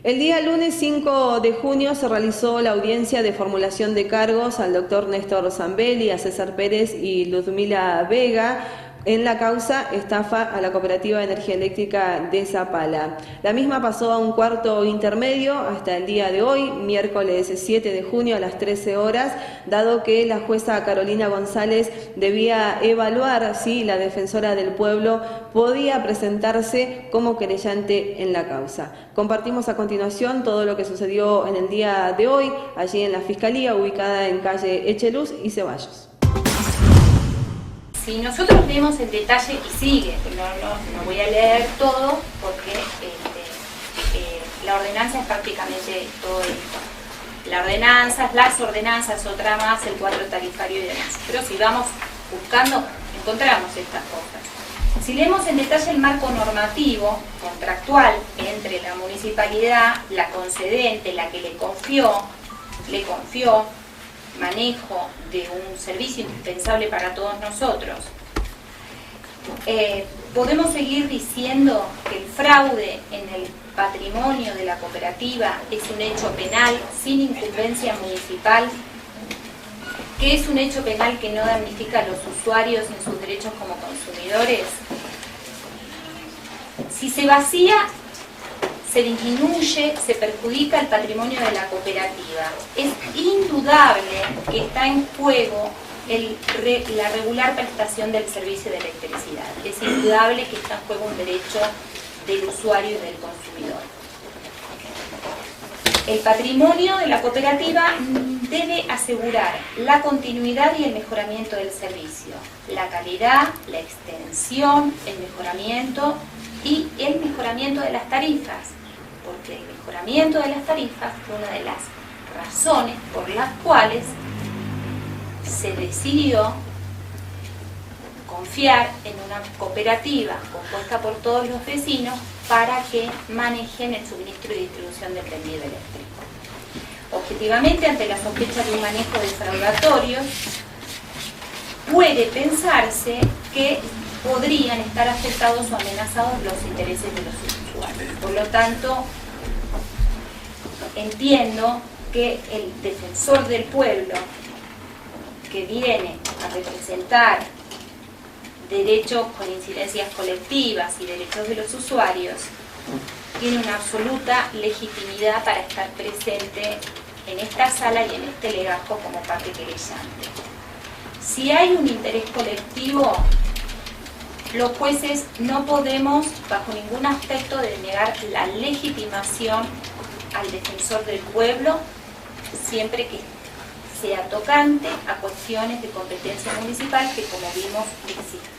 El día lunes 5 de junio se realizó la audiencia de formulación de cargos al doctor Néstor Zambelli, a César Pérez y Ludmila Vega en la causa estafa a la Cooperativa de Energía Eléctrica de Zapala. La misma pasó a un cuarto intermedio hasta el día de hoy, miércoles 7 de junio a las 13 horas, dado que la jueza Carolina González debía evaluar si la defensora del pueblo podía presentarse como querellante en la causa. Compartimos a continuación todo lo que sucedió en el día de hoy, allí en la Fiscalía, ubicada en calle Echeluz y Ceballos. Si nosotros vemos el detalle, y sigue, no voy a leer todo porque la ordenanza es prácticamente todo esto. Las ordenanzas, otra más, el cuadro tarifario y demás. Pero si vamos buscando, encontramos estas cosas. Si leemos en detalle el marco normativo contractual entre la municipalidad, la concedente, la que le confió manejo de un servicio indispensable para todos nosotros, podemos seguir diciendo que el fraude en el patrimonio de la cooperativa es un hecho penal sin incumbencia municipal, que es un hecho penal que no damnifica a los usuarios en sus derechos como consumidores. Si se vacía, se disminuye, se perjudica el patrimonio de la cooperativa. Es indudable que está en juego la regular prestación del servicio de electricidad. Es indudable que está en juego un derecho del usuario y del consumidor. El patrimonio de la cooperativa debe asegurar la continuidad y el mejoramiento del servicio, la calidad, la extensión, el mejoramiento y el mejoramiento de las tarifas, porque el mejoramiento de las tarifas fue una de las razones por las cuales se decidió confiar en una cooperativa compuesta por todos los vecinos para que manejen el suministro y distribución del tendido eléctrico. Objetivamente, ante la sospecha de un manejo defraudatorio, puede pensarse que podrían estar afectados o amenazados los intereses de los usuarios. Por lo tanto, entiendo que el defensor del pueblo, que viene a representar derechos con incidencias colectivas y derechos de los usuarios, tiene una absoluta legitimidad para estar presente en esta sala y en este legajo como parte querellante. Si hay un interés colectivo, los jueces no podemos, bajo ningún aspecto, denegar la legitimación al defensor del pueblo, siempre que sea tocante a cuestiones de competencia municipal que, como vimos, existen.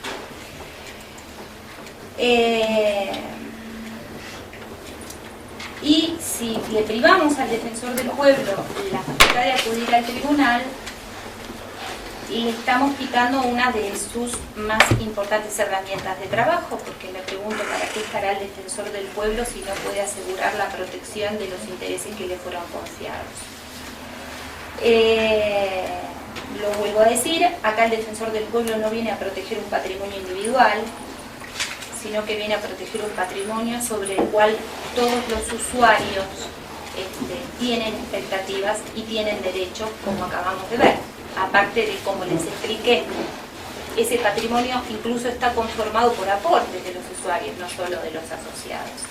Y si le privamos al defensor del pueblo la facultad de acudir al tribunal, le estamos quitando una de sus más importantes herramientas de trabajo, porque me pregunto para qué estará el defensor del pueblo si no puede asegurar la protección de los intereses que le fueron confiados. Lo vuelvo a decir, acá el defensor del pueblo no viene a proteger un patrimonio individual, sino que viene a proteger un patrimonio sobre el cual todos los usuarios tienen expectativas y tienen derechos, como acabamos de ver. Aparte de, como les expliqué, ese patrimonio incluso está conformado por aportes de los usuarios, no solo de los asociados.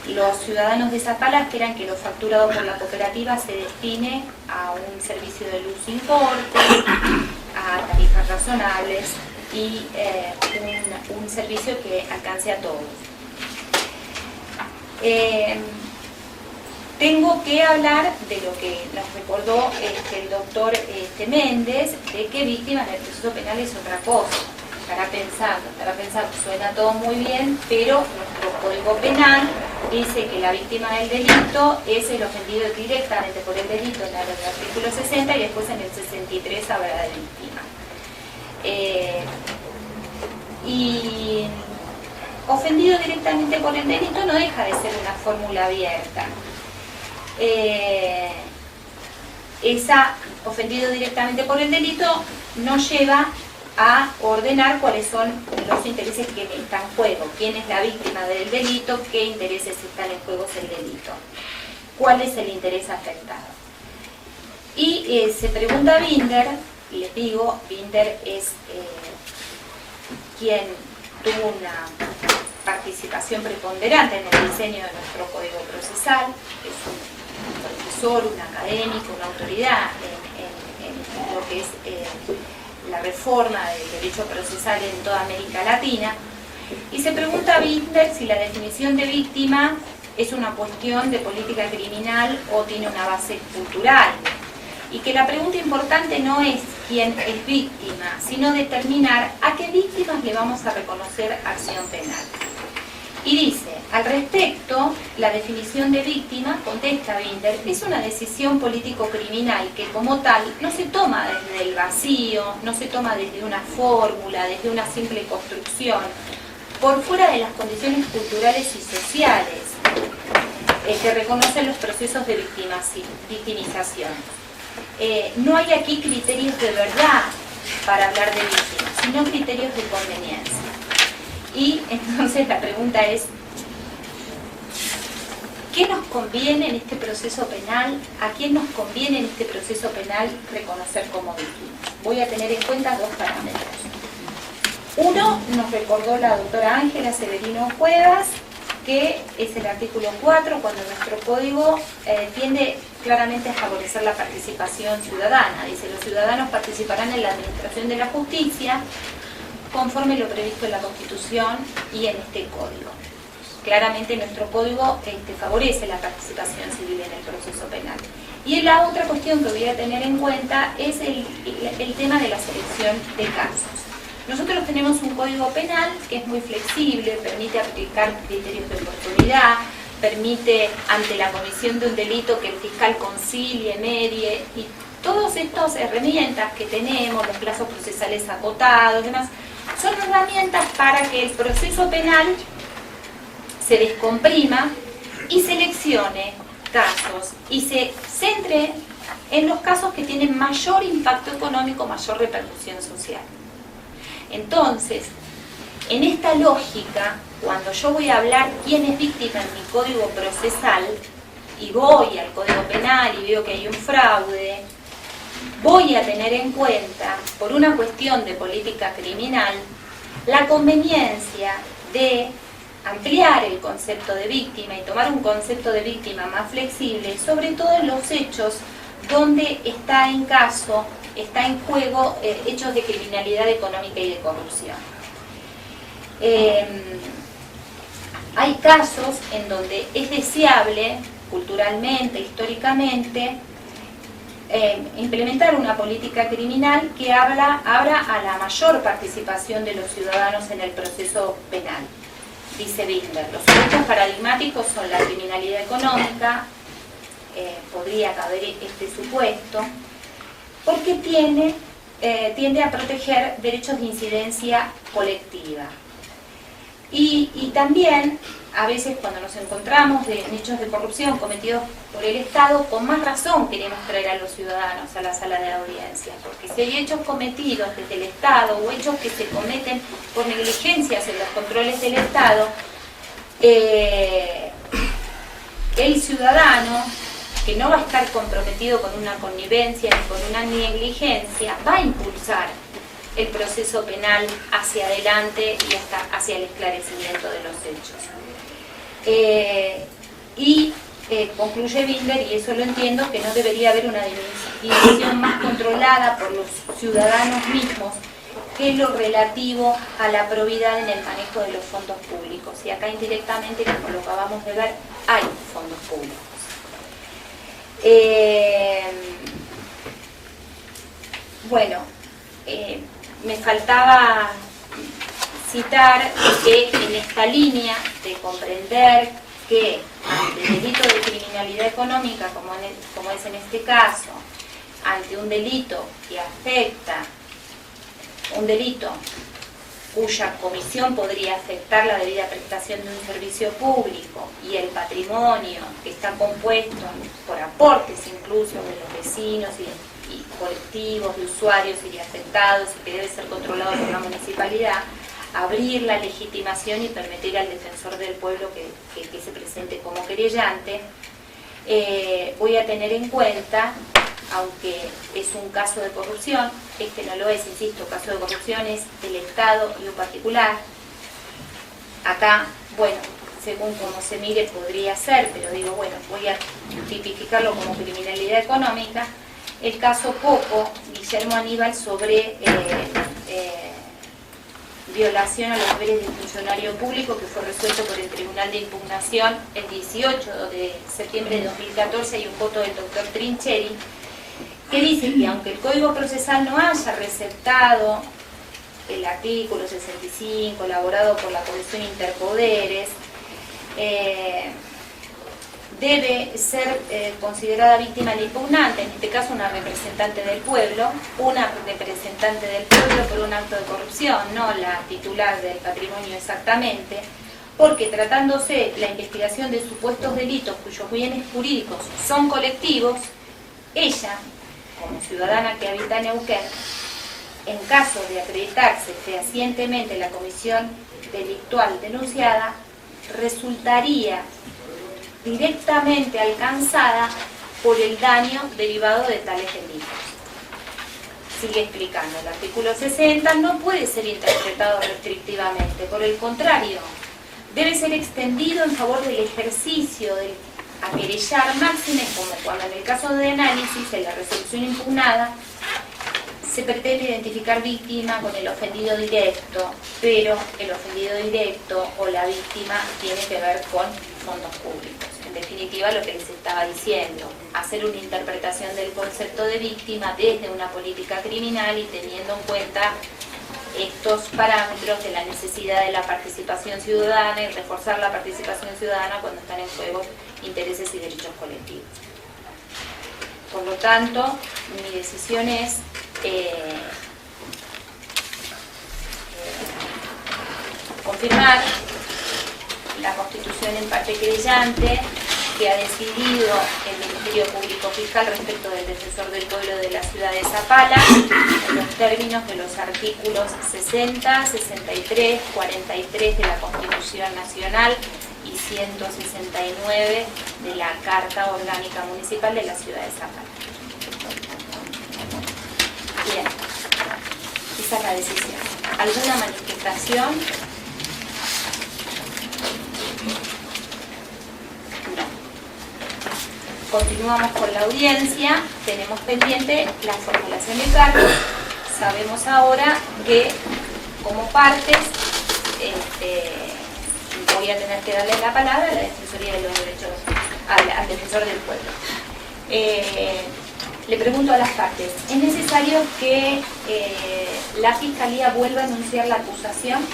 Los ciudadanos de Zapala esperan que lo facturado por la cooperativa se destine a un servicio de luz sin corte, a tarifas razonables y un servicio que alcance a todos. Tengo que hablar de lo que nos recordó el doctor Méndez, de que víctima en el proceso penal es otra cosa. Estará pensando, suena todo muy bien, pero nuestro Código Penal dice que la víctima del delito es el ofendido directamente por el delito en el artículo 60 y después en el 63 habla de víctima. Y ofendido directamente por el delito no deja de ser una fórmula abierta. Esa ofendido directamente por el delito nos lleva a ordenar cuáles son los intereses que están en juego, quién es la víctima del delito, qué intereses están en juego en el delito, cuál es el interés afectado. Y se pregunta Binder, y les digo, Binder es quien tuvo una participación preponderante en el diseño de nuestro Código Procesal, es un profesor, un académico, una autoridad en lo que es la reforma del derecho procesal en toda América Latina, y se pregunta a Binder si la definición de víctima es una cuestión de política criminal o tiene una base cultural, y que la pregunta importante no es quién es víctima, sino determinar a qué víctimas le vamos a reconocer acción penal. Y dice, al respecto, la definición de víctima, contesta Binder, es una decisión político-criminal que como tal no se toma desde el vacío, no se toma desde una fórmula, desde una simple construcción, por fuera de las condiciones culturales y sociales que reconocen los procesos de victimización. No hay aquí criterios de verdad para hablar de víctimas, sino criterios de conveniencia. Y entonces la pregunta es, ¿qué nos conviene en este proceso penal? ¿A quién nos conviene en este proceso penal reconocer como víctima? Voy a tener en cuenta dos parámetros. Uno, nos recordó la doctora Ángela Severino Cuevas, que es el artículo 4, cuando nuestro código tiende claramente a favorecer la participación ciudadana. Dice, los ciudadanos participarán en la administración de la justicia conforme lo previsto en la Constitución y en este código. Claramente nuestro código favorece la participación civil en el proceso penal. Y la otra cuestión que voy a tener en cuenta es el tema de la selección de casos. Nosotros tenemos un código penal que es muy flexible, permite aplicar criterios de oportunidad, permite ante la comisión de un delito que el fiscal concilie, medie, y todas estas herramientas que tenemos, los plazos procesales acotados, demás, son herramientas para que el proceso penal se descomprima y seleccione casos y se centre en los casos que tienen mayor impacto económico, mayor repercusión social. Entonces, en esta lógica, cuando yo voy a hablar quién es víctima en mi código procesal y voy al código penal y veo que hay un fraude, voy a tener en cuenta, por una cuestión de política criminal, la conveniencia de ampliar el concepto de víctima y tomar un concepto de víctima más flexible, sobre todo en los hechos donde está en juego hechos de criminalidad económica y de corrupción. Hay casos en donde es deseable, culturalmente, históricamente, implementar una política criminal que abra a la mayor participación de los ciudadanos en el proceso penal. Dice Binder, los supuestos paradigmáticos son la criminalidad económica, podría caber este supuesto, porque tiende a proteger derechos de incidencia colectiva. Y también, a veces cuando nos encontramos en hechos de corrupción cometidos por el Estado, con más razón queremos traer a los ciudadanos a la sala de audiencias, porque si hay hechos cometidos desde el Estado o hechos que se cometen por negligencias en los controles del Estado, el ciudadano, que no va a estar comprometido con una connivencia ni con una negligencia, va a impulsar el proceso penal hacia adelante y hasta hacia el esclarecimiento de los hechos. Concluye Binder, y eso lo entiendo, que no debería haber una división más controlada por los ciudadanos mismos que lo relativo a la probidad en el manejo de los fondos públicos. Y acá indirectamente, como lo acabamos de ver, hay fondos públicos. Me faltaba citar que en esta línea de comprender que ante el delito de criminalidad económica, como es en este caso, ante un delito que afecta, un delito cuya comisión podría afectar la debida prestación de un servicio público y el patrimonio que está compuesto por aportes incluso de los vecinos y colectivos, de usuarios y de afectados, y que debe ser controlado por la municipalidad, abrir la legitimación y permitir al defensor del pueblo que se presente como querellante. Voy a tener en cuenta, aunque es un caso de corrupción, este no lo es, insisto, caso de corrupción es el Estado y un particular. Acá, bueno, según como se mire podría ser, pero digo, bueno, voy a tipificarlo como criminalidad económica. El caso Poco, Guillermo Aníbal, sobre violación a los deberes de funcionario público, que fue resuelto por el Tribunal de Impugnación el 18 de septiembre de 2014. Hay un voto del doctor Trincheri que dice que aunque el Código Procesal no haya receptado el artículo 65 elaborado por la Comisión Interpoderes, debe ser considerada víctima la impugnante, en este caso una representante del pueblo por un acto de corrupción, no la titular del patrimonio exactamente, porque tratándose la investigación de supuestos delitos cuyos bienes jurídicos son colectivos, ella, como ciudadana que habita en Neuquén, en caso de acreditarse fehacientemente la comisión delictual denunciada, resultaría directamente alcanzada por el daño derivado de tales delitos. Sigue explicando, el artículo 60 no puede ser interpretado restrictivamente, por el contrario, debe ser extendido en favor del ejercicio del aquerellar máxime, como cuando en el caso de análisis, en la resolución impugnada, se pretende identificar víctima con el ofendido directo, pero el ofendido directo o la víctima tiene que ver con fondos públicos. En definitiva, lo que les estaba diciendo, hacer una interpretación del concepto de víctima desde una política criminal y teniendo en cuenta estos parámetros de la necesidad de la participación ciudadana y reforzar la participación ciudadana cuando están en juego intereses y derechos colectivos. Por lo tanto, mi decisión es confirmar la constitución en parte querellante que ha decidido el Ministerio Público Fiscal respecto del defensor del pueblo de la ciudad de Zapala en los términos de los artículos 60, 63, 43 de la Constitución Nacional y 169 de la Carta Orgánica Municipal de la ciudad de Zapala. Bien, esa es la decisión. ¿Alguna manifestación? No. Continuamos con la audiencia. Tenemos pendiente la formulación de cargos. Sabemos ahora que como partes voy a tener que darle la palabra a la Defensoría de los Derechos, al defensor del pueblo. Le pregunto a las partes, ¿es necesario que la Fiscalía vuelva a anunciar la acusación?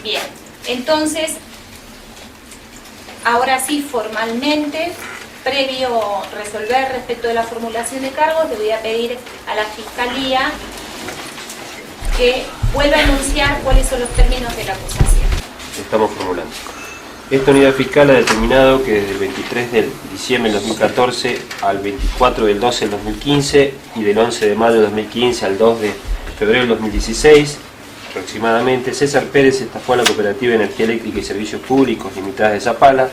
Bien, entonces, ahora sí, formalmente, previo resolver respecto de la formulación de cargos, le voy a pedir a la Fiscalía que vuelva a anunciar cuáles son los términos de la acusación. Estamos formulando. Esta unidad fiscal ha determinado que desde el 23 de diciembre del 2014 al 24 del 12 del 2015 y del 11 de mayo del 2015 al 2 de febrero del 2016, aproximadamente, César Pérez estafó a la Cooperativa de Energía Eléctrica y Servicios Públicos Limitada de Zapala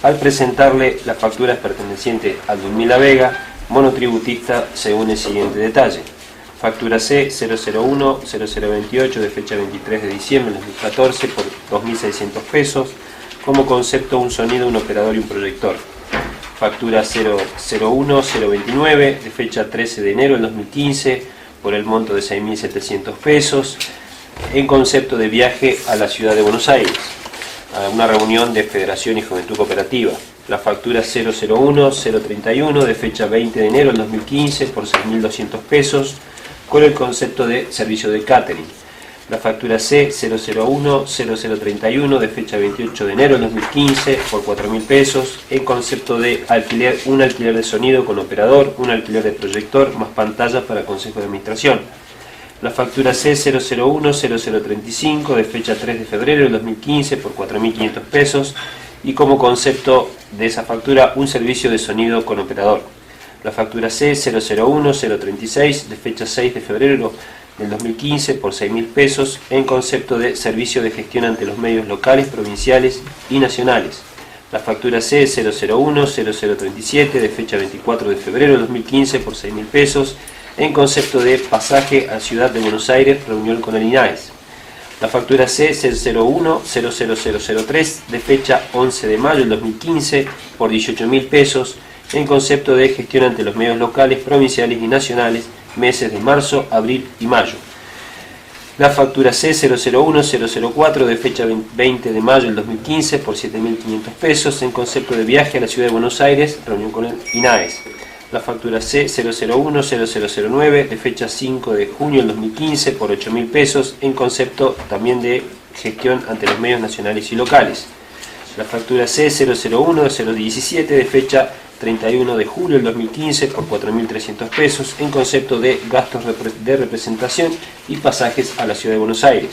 al presentarle las facturas pertenecientes a Ludmila Vega, monotributista, según el siguiente detalle. Factura C001-0028 de fecha 23 de diciembre del 2014 por 2.600 pesos, como concepto un sonido, un operador y un proyector. Factura 001-029 de fecha 13 de enero del 2015 por el monto de 6.700 pesos, en concepto de viaje a la ciudad de Buenos Aires, a una reunión de Federación y Juventud Cooperativa. La factura 001-031 de fecha 20 de enero del 2015 por 6.200 pesos, con el concepto de servicio de catering. La factura C001-0031 de fecha 28 de enero del 2015 por 4.000 pesos, en concepto de alquiler, un alquiler de sonido con operador, un alquiler de proyector, más pantallas para consejo de administración. La factura C001-0035 de fecha 3 de febrero del 2015 por 4.500 pesos, y como concepto de esa factura un servicio de sonido con operador. La factura C001036 de fecha 6 de febrero del 2015 por 6.000 pesos en concepto de servicio de gestión ante los medios locales, provinciales y nacionales. La factura C0010037 de fecha 24 de febrero del 2015 por 6.000 pesos en concepto de pasaje a Ciudad de Buenos Aires, reunión con el INAES. La factura C0010003 de fecha 11 de mayo del 2015 por 18.000 pesos en concepto de gestión ante los medios locales, provinciales y nacionales, meses de marzo, abril y mayo. La factura C001004 de fecha 20 de mayo del 2015 por 7.500 pesos en concepto de viaje a la Ciudad de Buenos Aires, reunión con el INAES. La factura C00100009 de fecha 5 de junio del 2015 por 8.000 pesos en concepto también de gestión ante los medios nacionales y locales. La factura C001017 de fecha 31 de julio del 2015 por 4.300 pesos en concepto de gastos de representación y pasajes a la Ciudad de Buenos Aires.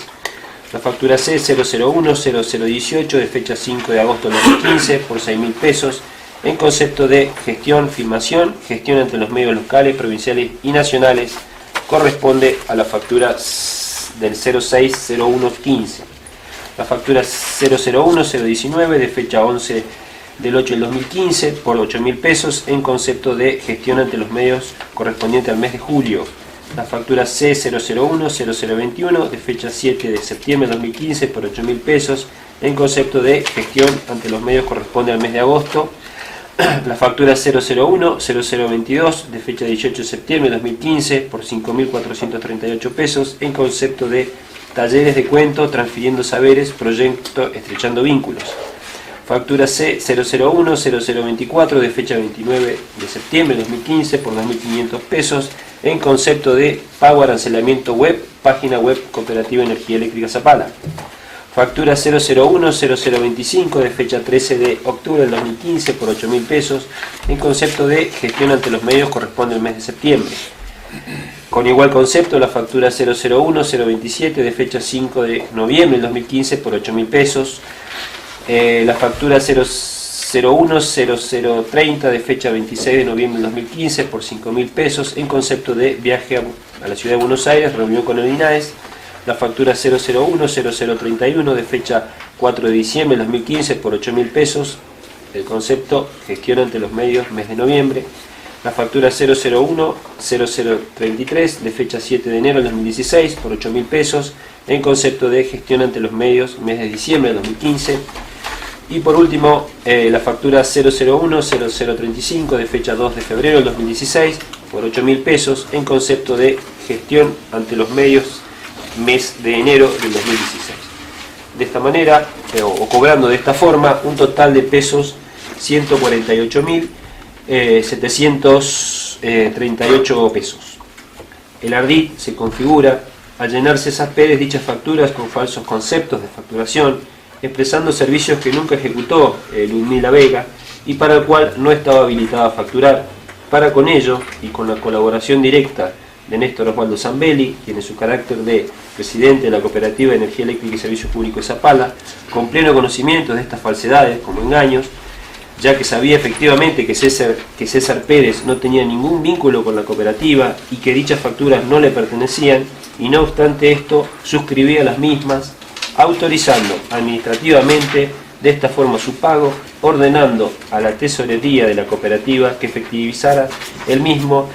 La factura C00100018 de fecha 5 de agosto del 2015 por 6.000 pesos en concepto de gestión, filmación, gestión ante los medios locales, provinciales y nacionales, corresponde a la factura del 060115. La factura 001019 de fecha 11 del 8 del 2015 por 8.000 pesos en concepto de gestión ante los medios correspondiente al mes de julio. La factura C0010021 de fecha 7 de septiembre del 2015 por 8.000 pesos en concepto de gestión ante los medios corresponde al mes de agosto. La factura 0010022 de fecha 18 de septiembre de 2015 por 5.438 pesos en concepto de talleres de cuento, transfiriendo saberes, proyecto, estrechando vínculos. Factura C0010024 de fecha 29 de septiembre de 2015 por 2.500 pesos en concepto de pago arancelamiento web, página web Cooperativa Energía Eléctrica Zapala. Factura 0010025 de fecha 13 de octubre del 2015 por 8.000 pesos en concepto de gestión ante los medios corresponde al mes de septiembre. Con igual concepto, la factura 0010027 de fecha 5 de noviembre del 2015 por 8.000 pesos. La factura 0010030 de fecha 26 de noviembre del 2015 por 5.000 pesos en concepto de viaje a la Ciudad de Buenos Aires, reunión con el INAES. La factura 0010031 de fecha 4 de diciembre del 2015 por 8.000 pesos, el concepto gestión ante los medios, mes de noviembre. La factura 0010033 de fecha 7 de enero del 2016 por 8.000 pesos, en concepto de gestión ante los medios, mes de diciembre del 2015. Y por último, la factura 0010035 de fecha 2 de febrero del 2016 por 8.000 pesos, en concepto de gestión ante los medios, mes de enero del 2016. De esta manera, o cobrando de esta forma, un total de pesos 148.738 pesos. El ardid se configura al llenar César Pérez dichas facturas con falsos conceptos de facturación, expresando servicios que nunca ejecutó Ludmila Vega y para el cual no estaba habilitada a facturar, para con ello y con la colaboración directa de Néstor Osvaldo Zambelli, quien en su carácter de presidente de la Cooperativa de Energía Eléctrica y Servicios Públicos de Zapala, con pleno conocimiento de estas falsedades como engaños, ya que sabía efectivamente que César Pérez no tenía ningún vínculo con la cooperativa y que dichas facturas no le pertenecían, y no obstante esto suscribía las mismas, autorizando administrativamente de esta forma su pago, ordenando a la tesorería de la cooperativa que efectivizara el mismo,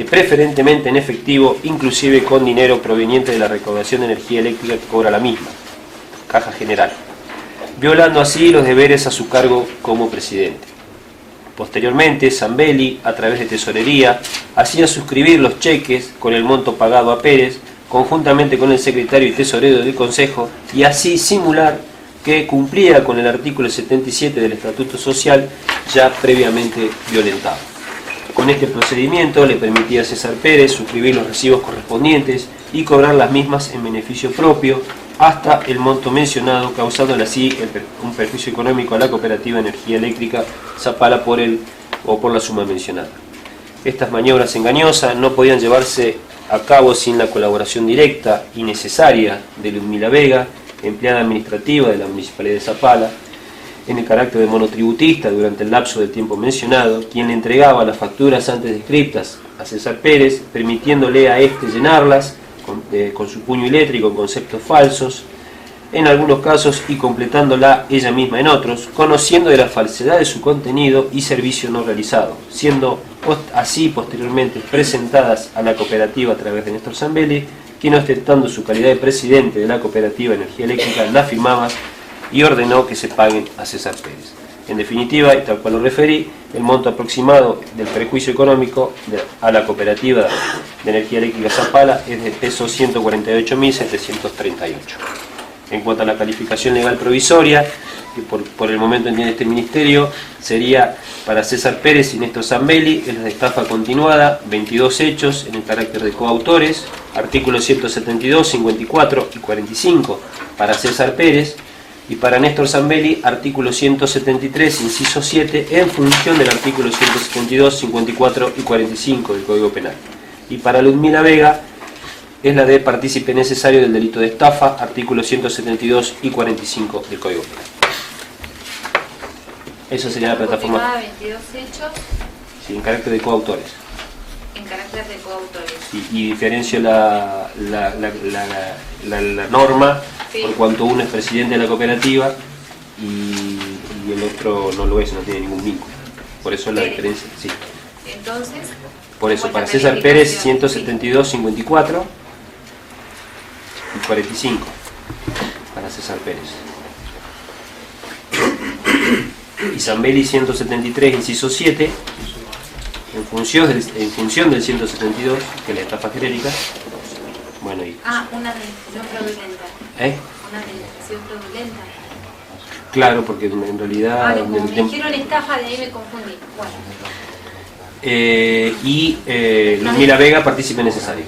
preferentemente en efectivo, inclusive con dinero proveniente de la recaudación de energía eléctrica que cobra la misma, Caja General, violando así los deberes a su cargo como presidente. Posteriormente, Zambelli, a través de tesorería, hacía suscribir los cheques con el monto pagado a Pérez, conjuntamente con el secretario y tesorero del Consejo, y así simular que cumplía con el artículo 77 del Estatuto Social ya previamente violentado. Con este procedimiento le permitía a César Pérez suscribir los recibos correspondientes y cobrar las mismas en beneficio propio hasta el monto mencionado, causándole así un perjuicio económico a la Cooperativa de Energía Eléctrica Zapala por la suma mencionada. Estas maniobras engañosas no podían llevarse a cabo sin la colaboración directa y necesaria de Ludmila Vega, empleada administrativa de la Municipalidad de Zapala, en el carácter de monotributista durante el lapso del tiempo mencionado, quien le entregaba las facturas antes descriptas a César Pérez, permitiéndole a éste llenarlas con su puño y letra y con conceptos falsos, en algunos casos, y completándola ella misma en otros, conociendo de la falsedad de su contenido y servicio no realizado, siendo así posteriormente presentadas a la cooperativa a través de Néstor Zambelli, quien, ostentando su calidad de presidente de la cooperativa Energía Eléctrica, la firmaba y ordenó que se paguen a César Pérez. En definitiva, y tal cual lo referí, el monto aproximado del perjuicio económico a la cooperativa de Energía Eléctrica Zapala es de pesos 148.738. En cuanto a la calificación legal provisoria, que por el momento entiende este ministerio, sería para César Pérez y Néstor Zambelli, es de estafa continuada, 22 hechos en el carácter de coautores, artículos 172, 54 y 45 para César Pérez, y para Néstor Zambelli, artículo 173, inciso 7, en función del artículo 172, 54 y 45 del Código Penal. Y para Ludmila Vega, es la de partícipe necesario del delito de estafa, artículos 172 y 45 del Código Penal. Eso sería la plataforma. 22 hechos. Sí, en carácter de coautores. En carácter de coautores. Y diferencio la norma, sí, por cuanto uno es presidente de la cooperativa y el otro no lo es, no tiene ningún vínculo. Por eso la diferencia, sí. Entonces, por eso, para César Pérez, 172, 54 y 45 para César Pérez. Y Zambelli, 173, inciso 7, en función del 172, que es la estafa genérica. Bueno, y una administración fraudulenta. Una administración fraudulenta. Claro, porque en realidad... como me dijeron estafa, de ahí me confundí. Bueno. Ludmila Vega, partícipe necesario.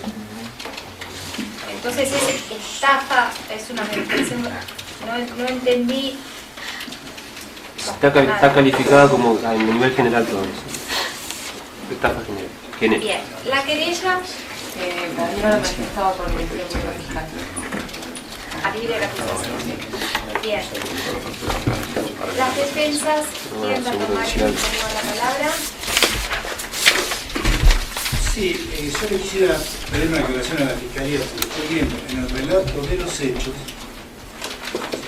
Entonces, estafa es una administración... No entendí... Está calificada como a nivel general todo eso. Estafa general. Bien, la querella... la vieron manifestado por el Ministerio Público Fiscal. A libre la acusación. Bien. Las defensas quieren tomar la palabra. Sí, yo le quisiera pedir una aclaración a la Fiscalía, porque estoy viendo en el relato de los hechos,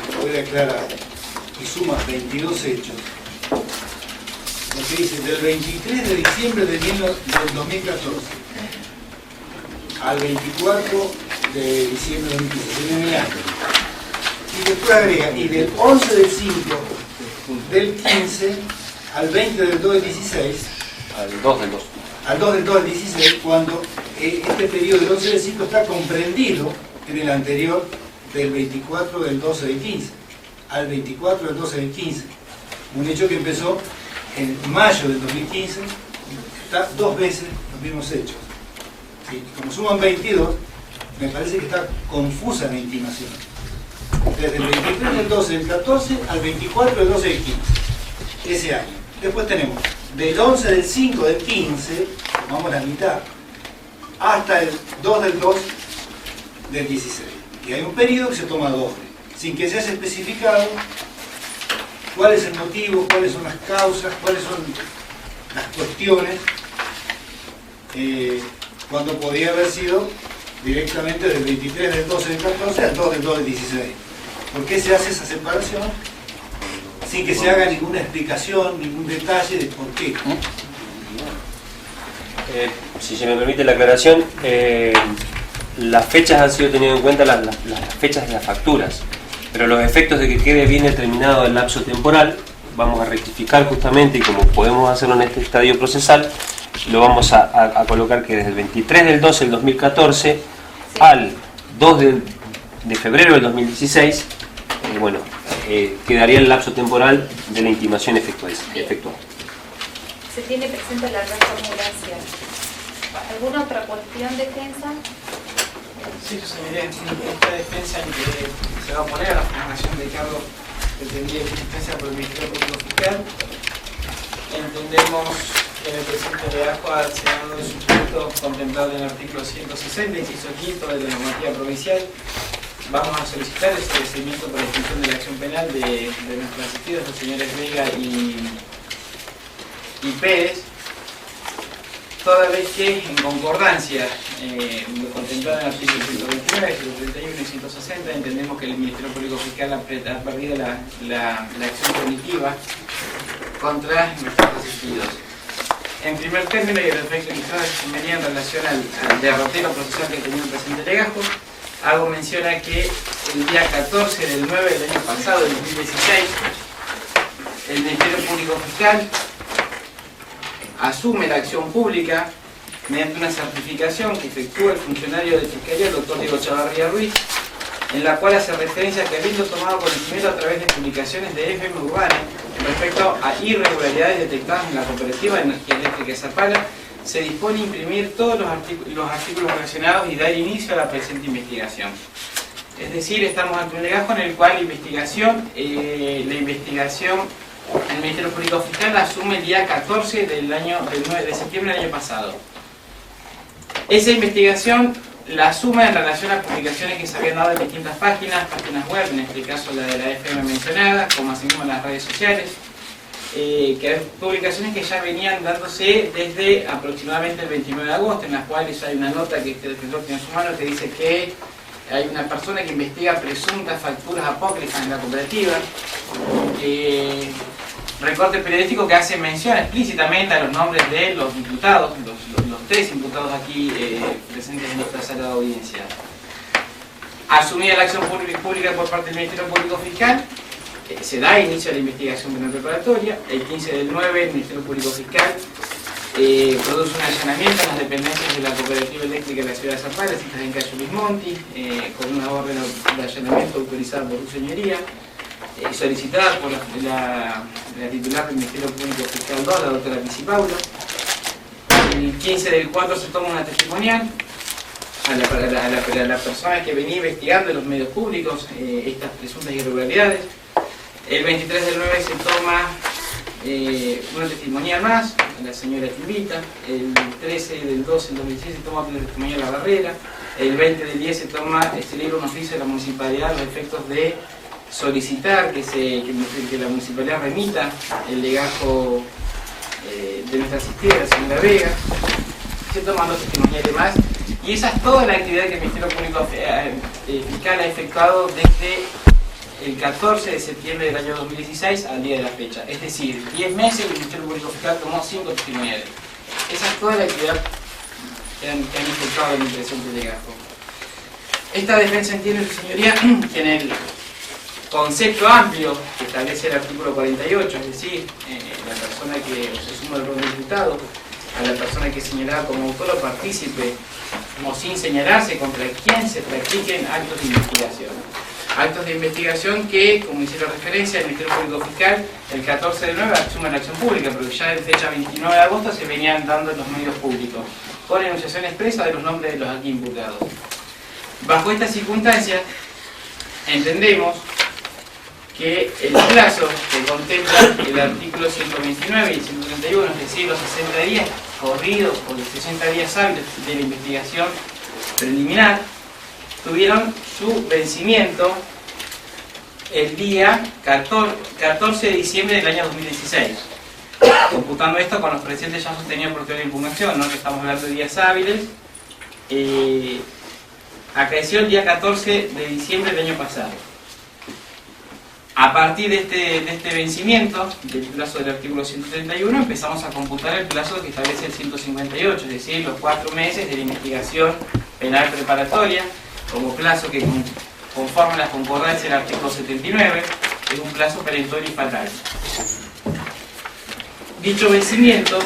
si puede aclarar, y suma 22 hechos, lo que dice del 23 de diciembre del 2014 al 24 de diciembre de 2015, en el año. Y después agrega, y del 11 del 5 del 15 al 20 del 2 del 16, al 2 del 2. Al 2 del 2 del 16, cuando este periodo del 11 del 5 está comprendido en el anterior del 24 del 12 del 15, al 24 del 12 del 15. Un hecho que empezó en mayo del 2015, está dos veces los mismos hechos. ¿Sí? Como suman 22, me parece que está confusa la intimación. Desde el 23 del 12 del 14 al 24 del 12 del 15, ese año. Después tenemos del 11 del 5 del 15, vamos a la mitad, hasta el 2 del 2 del 16. Y hay un periodo que se toma doble, sin que se haya especificado cuál es el motivo, cuáles son las causas, cuáles son las cuestiones, cuando podía haber sido directamente del 23 del 12 del 14 al 2 del 2 del 16. ¿Por qué se hace esa separación? Sin que se haga ninguna explicación, ningún detalle de por qué. Si se me permite la aclaración, las fechas han sido tenidas en cuenta las fechas de las facturas, pero los efectos de que quede bien determinado el lapso temporal, vamos a rectificar justamente, y como podemos hacerlo en este estadio procesal, lo vamos a colocar que desde el 23 del 12 del 2014 al 2 de febrero del 2016, quedaría el lapso temporal de la intimación efectuada. Se tiene presente la reformulación. ¿Alguna otra cuestión, defensa? Sí, señoría, esta defensa en que se va a oponer a la formación de cargo que tendría existencia por el Ministerio Público Fiscal. Entendemos que en el presente legajo al Senado de supuesto contemplado en el artículo 160, inciso quinto de la normativa provincial, vamos a solicitar el seguimiento por la extinción de la acción penal de nuestros asistidos, los señores Vega y Pérez, toda vez que en concordancia lo contemplado en el artículo 129, 131 y 160, entendemos que el Ministerio Público Fiscal ha perdido la acción punitiva contra nuestros asistidos. En primer término, y el efecto que venía en relación al derrotero procesal que tenía el presente legajo, hago mención a que el día 14 del 9 del año pasado, del 2016, el Ministerio Público Fiscal asume la acción pública mediante una certificación que efectúa el funcionario de Fiscalía, el doctor Diego Chavarría Ruiz, en la cual hace referencia a que habiendo tomado conocimiento a través de publicaciones de FM Urbana respecto a irregularidades detectadas en la cooperativa de energía eléctrica Zapala, se dispone a imprimir todos los artículos relacionados y dar inicio a la presente investigación. Es decir, estamos ante un legajo en el cual el Ministerio Público Fiscal asume el día 14 del 9 de septiembre del año pasado. Esa investigación la asume en relación a publicaciones que se habían dado en distintas páginas web, en este caso la de la FM mencionada, como así mismo en las redes sociales, publicaciones que ya venían dándose desde aproximadamente el 29 de agosto, en las cuales hay una nota que este defensor tiene en su mano que dice que hay una persona que investiga presuntas facturas apócrifas en la cooperativa, recorte periodístico que hace mención explícitamente a los nombres de los imputados, los tres imputados aquí presentes en esta sala de audiencia. Asumida la acción pública por parte del Ministerio Público Fiscal, se da inicio a la investigación penal preparatoria. El 15 del 9 el Ministerio Público Fiscal produce un allanamiento en las dependencias de la Cooperativa Eléctrica de la Ciudad de Zapala, citas en calle Luis Monti, con una orden de allanamiento autorizada por su señoría, solicitada por la titular del Ministerio Público Fiscal 2, la doctora Pizzi Paula. El 15 del 4 se toma una testimonial a la persona que venía investigando en los medios públicos estas presuntas irregularidades. El 23 del 9 se toma una testimonial más, a la señora Timbita. El 13 del 12 del 2016 se toma una testimonial a la Barrera. El 20 del 10 se libra un oficio de la municipalidad a los efectos de solicitar que la municipalidad remita el legajo de nuestra asistida, la señora Vega. Se toman dos testimoniales más, y esa es toda la actividad que el Ministerio Público Fiscal ha efectuado desde el 14 de septiembre del año 2016 al día de la fecha. Es decir, 10 meses el Ministerio Público Fiscal tomó 5 testimoniales. Esa es toda la actividad que han efectuado en el presente legajo. Esta defensa entiende, su señoría, que en el concepto amplio que establece el artículo 48, es decir, la persona que se suma al rol de imputado, a la persona que es señalada como autor o partícipe, como sin señalarse, contra quien se practiquen actos de investigación. Actos de investigación que, como hicieron referencia el Ministerio Público Fiscal, el 14 del 9 asume la acción pública, pero ya en fecha 29 de agosto se venían dando en los medios públicos, con enunciación expresa de los nombres de los aquí imputados. Bajo estas circunstancias, entendemos que el plazo que contempla el artículo 129 y el 131, es decir, los 60 días corridos por los 60 días hábiles de la investigación preliminar, tuvieron su vencimiento el día 14 de diciembre del año 2016. Computando esto con los presentes ya sostenidos por teoría de impugnación, ¿no? Que estamos hablando de días hábiles, acaeció el día 14 de diciembre del año pasado. A partir de este vencimiento del plazo del artículo 131 empezamos a computar el plazo que establece el 158, es decir, los 4 meses de la investigación penal preparatoria, como plazo que conforme a la concordancia del artículo 79 es un plazo perentorio y fatal. Dicho vencimiento,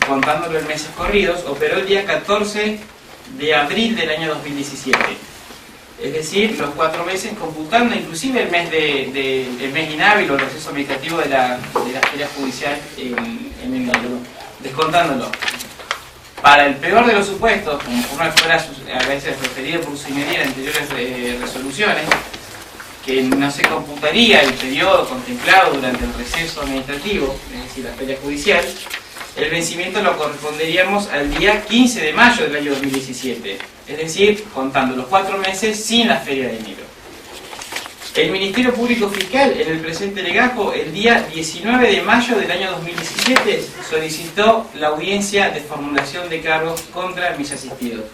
contándolo en meses corridos, operó el día 14 de abril del año 2017. Es decir, los 4 meses computando inclusive el mes inhábil o el proceso administrativo de la feria judicial en enero, descontándolo. Para el peor de los supuestos, como uno fuera a veces referido por su señoría en anteriores resoluciones, que no se computaría el periodo contemplado durante el receso administrativo, es decir, la feria judicial, el vencimiento lo corresponderíamos al día 15 de mayo del año 2017, es decir, contando los 4 meses sin la feria de enero. El Ministerio Público Fiscal, en el presente legajo, el día 19 de mayo del año 2017, solicitó la audiencia de formulación de cargos contra mis asistidos.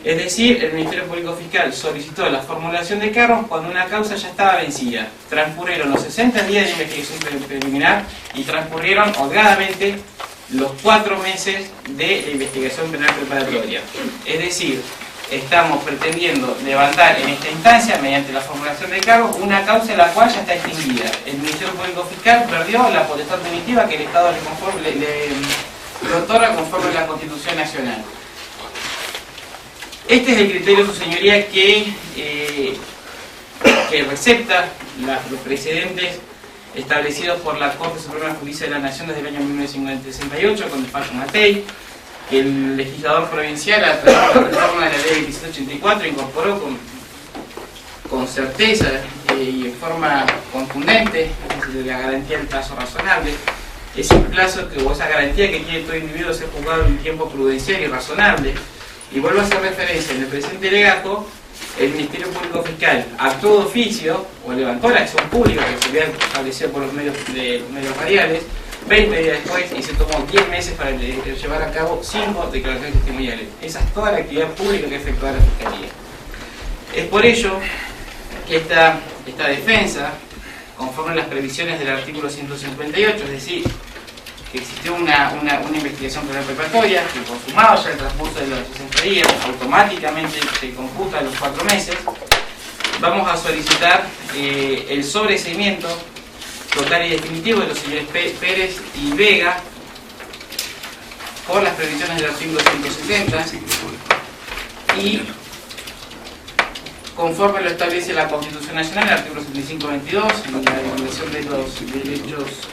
Es decir, el Ministerio Público Fiscal solicitó la formulación de cargos cuando una causa ya estaba vencida. Transcurrieron los 60 días de investigación preliminar y transcurrieron holgadamente los 4 meses de la investigación penal preparatoria. Es decir, estamos pretendiendo levantar en esta instancia, mediante la formulación de cargos, una causa en la cual ya está extinguida. El Ministerio Público Fiscal perdió la potestad punitiva que el Estado le otorga conforme a la Constitución Nacional. Este es el criterio, su señoría, que recepta los precedentes establecidos por la Corte Suprema de Justicia de la Nación desde el año 1968 con el fallo Matei, que el legislador provincial, a través de la reforma de la ley 2784, incorporó con certeza y en forma contundente la garantía del plazo razonable. Ese plazo o esa garantía que tiene todo individuo ser juzgado en un tiempo prudencial y razonable. Y vuelvo a hacer referencia, en el presente legajo, el Ministerio Público Fiscal actuó de oficio o levantó la acción pública que se había establecido por los medios radiales 20 días después y se tomó 10 meses para llevar a cabo 5 declaraciones testimoniales. Esa es toda la actividad pública que efectúa la Fiscalía. Es por ello que esta defensa, conforme a las previsiones del artículo 158, es decir, que existió una investigación penal preparatoria, que consumado ya el transcurso de los 60 días, automáticamente se computa los 4 meses, vamos a solicitar el sobreseimiento total y definitivo de los señores Pérez y Vega por las previsiones del artículo 170 y conforme lo establece la Constitución Nacional, el artículo 7522, la Declaración de los Derechos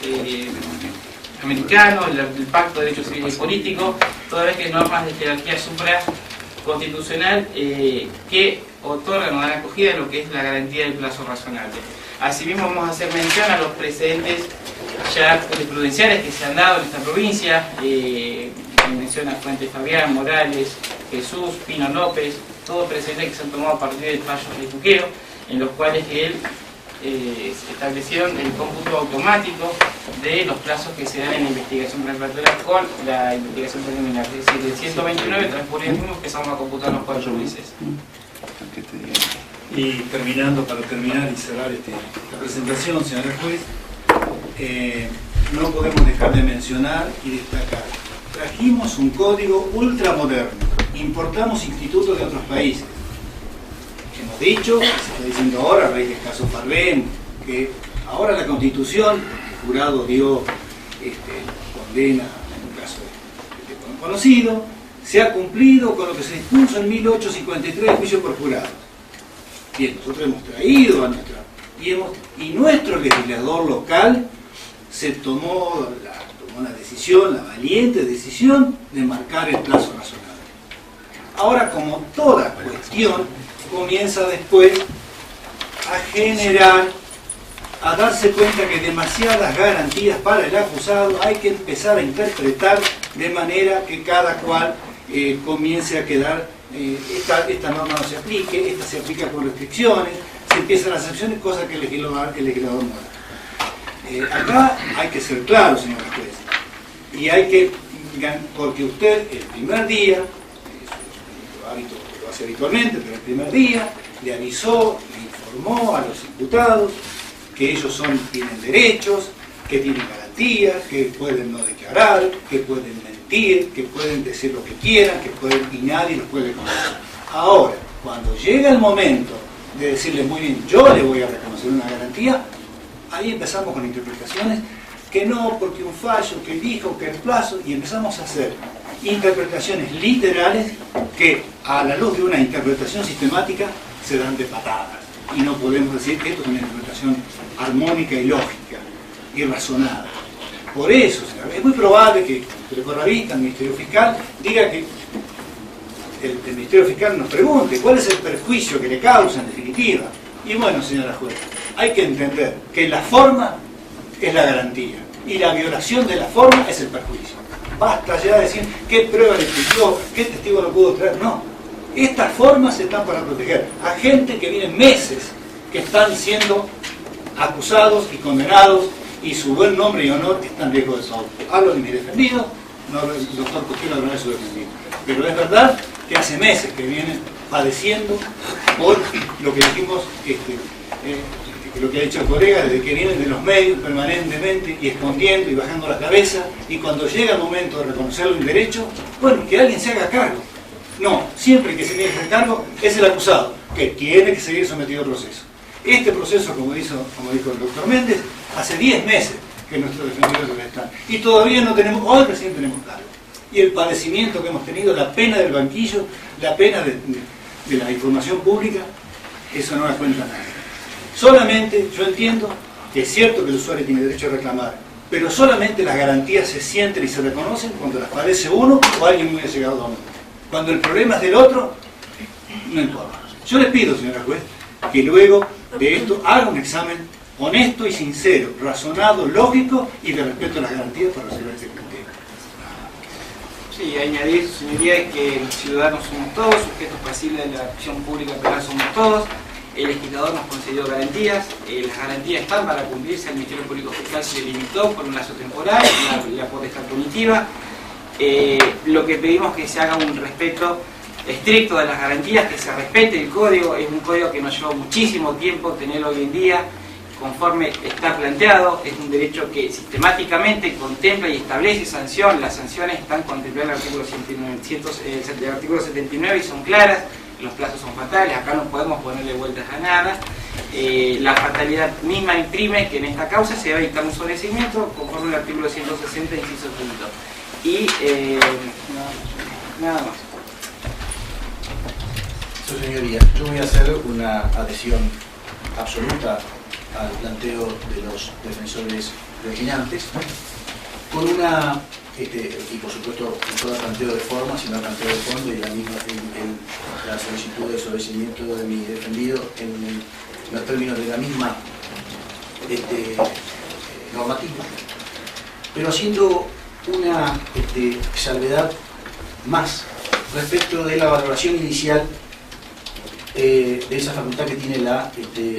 Americanos, el Pacto de Derechos Civiles y Políticos, todas vez que normas de jerarquía supraconstitucional que otorgan o dan acogida a lo que es la garantía del plazo razonable. Asimismo, vamos a hacer mención a los precedentes ya jurisprudenciales que se han dado en esta provincia. Menciona Fuentes Fabián, Morales, Jesús, Pino López, todos precedentes que se han tomado a partir del fallo de Tuquero, en los cuales él establecieron el cómputo automático de los plazos que se dan en la investigación preparatoria con la investigación preliminar. Es decir, de 129 transcurrieron mismos que se van a computar los 4 meses. Y para terminar y cerrar esta presentación, señora juez, no podemos dejar de mencionar y destacar. Trajimos un código ultramoderno, importamos institutos de otros países. Hemos dicho, se está diciendo ahora, a raíz del caso Farlén, que ahora la Constitución, el jurado dio condena en un caso conocido, se ha cumplido con lo que se dispuso en 1853 de juicio por jurado. Bien, nosotros hemos traído a y nuestro legislador local se tomó una decisión, la valiente decisión de marcar el plazo razonable. Ahora, como toda cuestión, comienza después a darse cuenta que demasiadas garantías para el acusado hay que empezar a interpretar de manera que cada cual comience a quedar, esta norma no se aplique, esta se aplica con restricciones, se empiezan las excepciones, cosas que el legislador no da. Acá hay que ser claro, señor juez, y porque usted el primer día, lo hace habitualmente, pero el primer día le avisó, le informó a los imputados que ellos tienen derechos, que tienen garantías, que pueden no declarar, que pueden mentir, que pueden decir lo que quieran, y nadie los puede conocer. Ahora, cuando llega el momento de decirle muy bien, yo le voy a reconocer una garantía, ahí empezamos con interpretaciones que no, porque un fallo, que dijo, que el plazo, y empezamos a hacer interpretaciones literales que a la luz de una interpretación sistemática se dan de patadas. Y no podemos decir que esto es una interpretación armónica y lógica y razonada. Por eso, es muy probable que el corralista, el Ministerio Fiscal, diga que el Ministerio Fiscal nos pregunte cuál es el perjuicio que le causa en definitiva. Y bueno, señora juez, hay que entender que la forma es la garantía y la violación de la forma es el perjuicio. Basta ya de decir qué prueba le pidió, qué testigo no pudo traer. No, estas formas están para proteger a gente que viene meses, que están siendo acusados y condenados, y su buen nombre y honor está en riesgo de salud. Hablo de mi defendido, no el doctor Cosquero no es su defendido. Pero es verdad que hace meses que vienen padeciendo por lo que dijimos, lo que ha dicho el colega, desde que vienen de los medios permanentemente y escondiendo y bajando la cabeza, y cuando llega el momento de reconocerlo en derecho, bueno, que alguien se haga cargo. No, siempre que se tiene que hacer cargo es el acusado, que tiene que seguir sometido al proceso. Este proceso, como dijo el doctor Méndez, hace 10 meses que nuestros defensores están, y todavía no tenemos, hoy recién tenemos cargo. Y el padecimiento que hemos tenido, la pena del banquillo, la pena de la información pública, eso no la cuenta nadie. Solamente, yo entiendo que es cierto que el usuario tiene derecho a reclamar, pero solamente las garantías se sienten y se reconocen cuando las padece uno o alguien muy allegado a uno. Cuando el problema es del otro, no importa. Yo les pido, señora juez, que luego de esto haga un examen honesto y sincero, razonado, lógico y de respeto a las garantías para resolver este tema. Sí, añadir, señoría, que los ciudadanos somos todos, sujetos pasibles de la acción pública penal somos todos. El legislador nos concedió garantías, las garantías están para cumplirse, el Ministerio Público Fiscal se limitó por un lazo temporal, la potestad punitiva. Lo que pedimos es que se haga un respeto estricto de las garantías, que se respete el código, es un código que nos llevó muchísimo tiempo tener hoy en día, conforme está planteado, es un derecho que sistemáticamente contempla y establece sanción, las sanciones están contempladas en el artículo 79 y son claras. Los plazos son fatales, acá no podemos ponerle vueltas a nada. La fatalidad misma imprime que en esta causa se va a dictar un sobreseimiento conforme al artículo 160, inciso quinto. Y nada más. Su señoría, yo voy a hacer una adhesión absoluta al planteo de los defensores requinantes, con una, y por supuesto no solo planteo de forma, sino planteo de fondo y la solicitud de sobreseimiento de mi defendido en los términos de la misma normativa, pero haciendo una salvedad más respecto de la valoración inicial de esa facultad que tiene la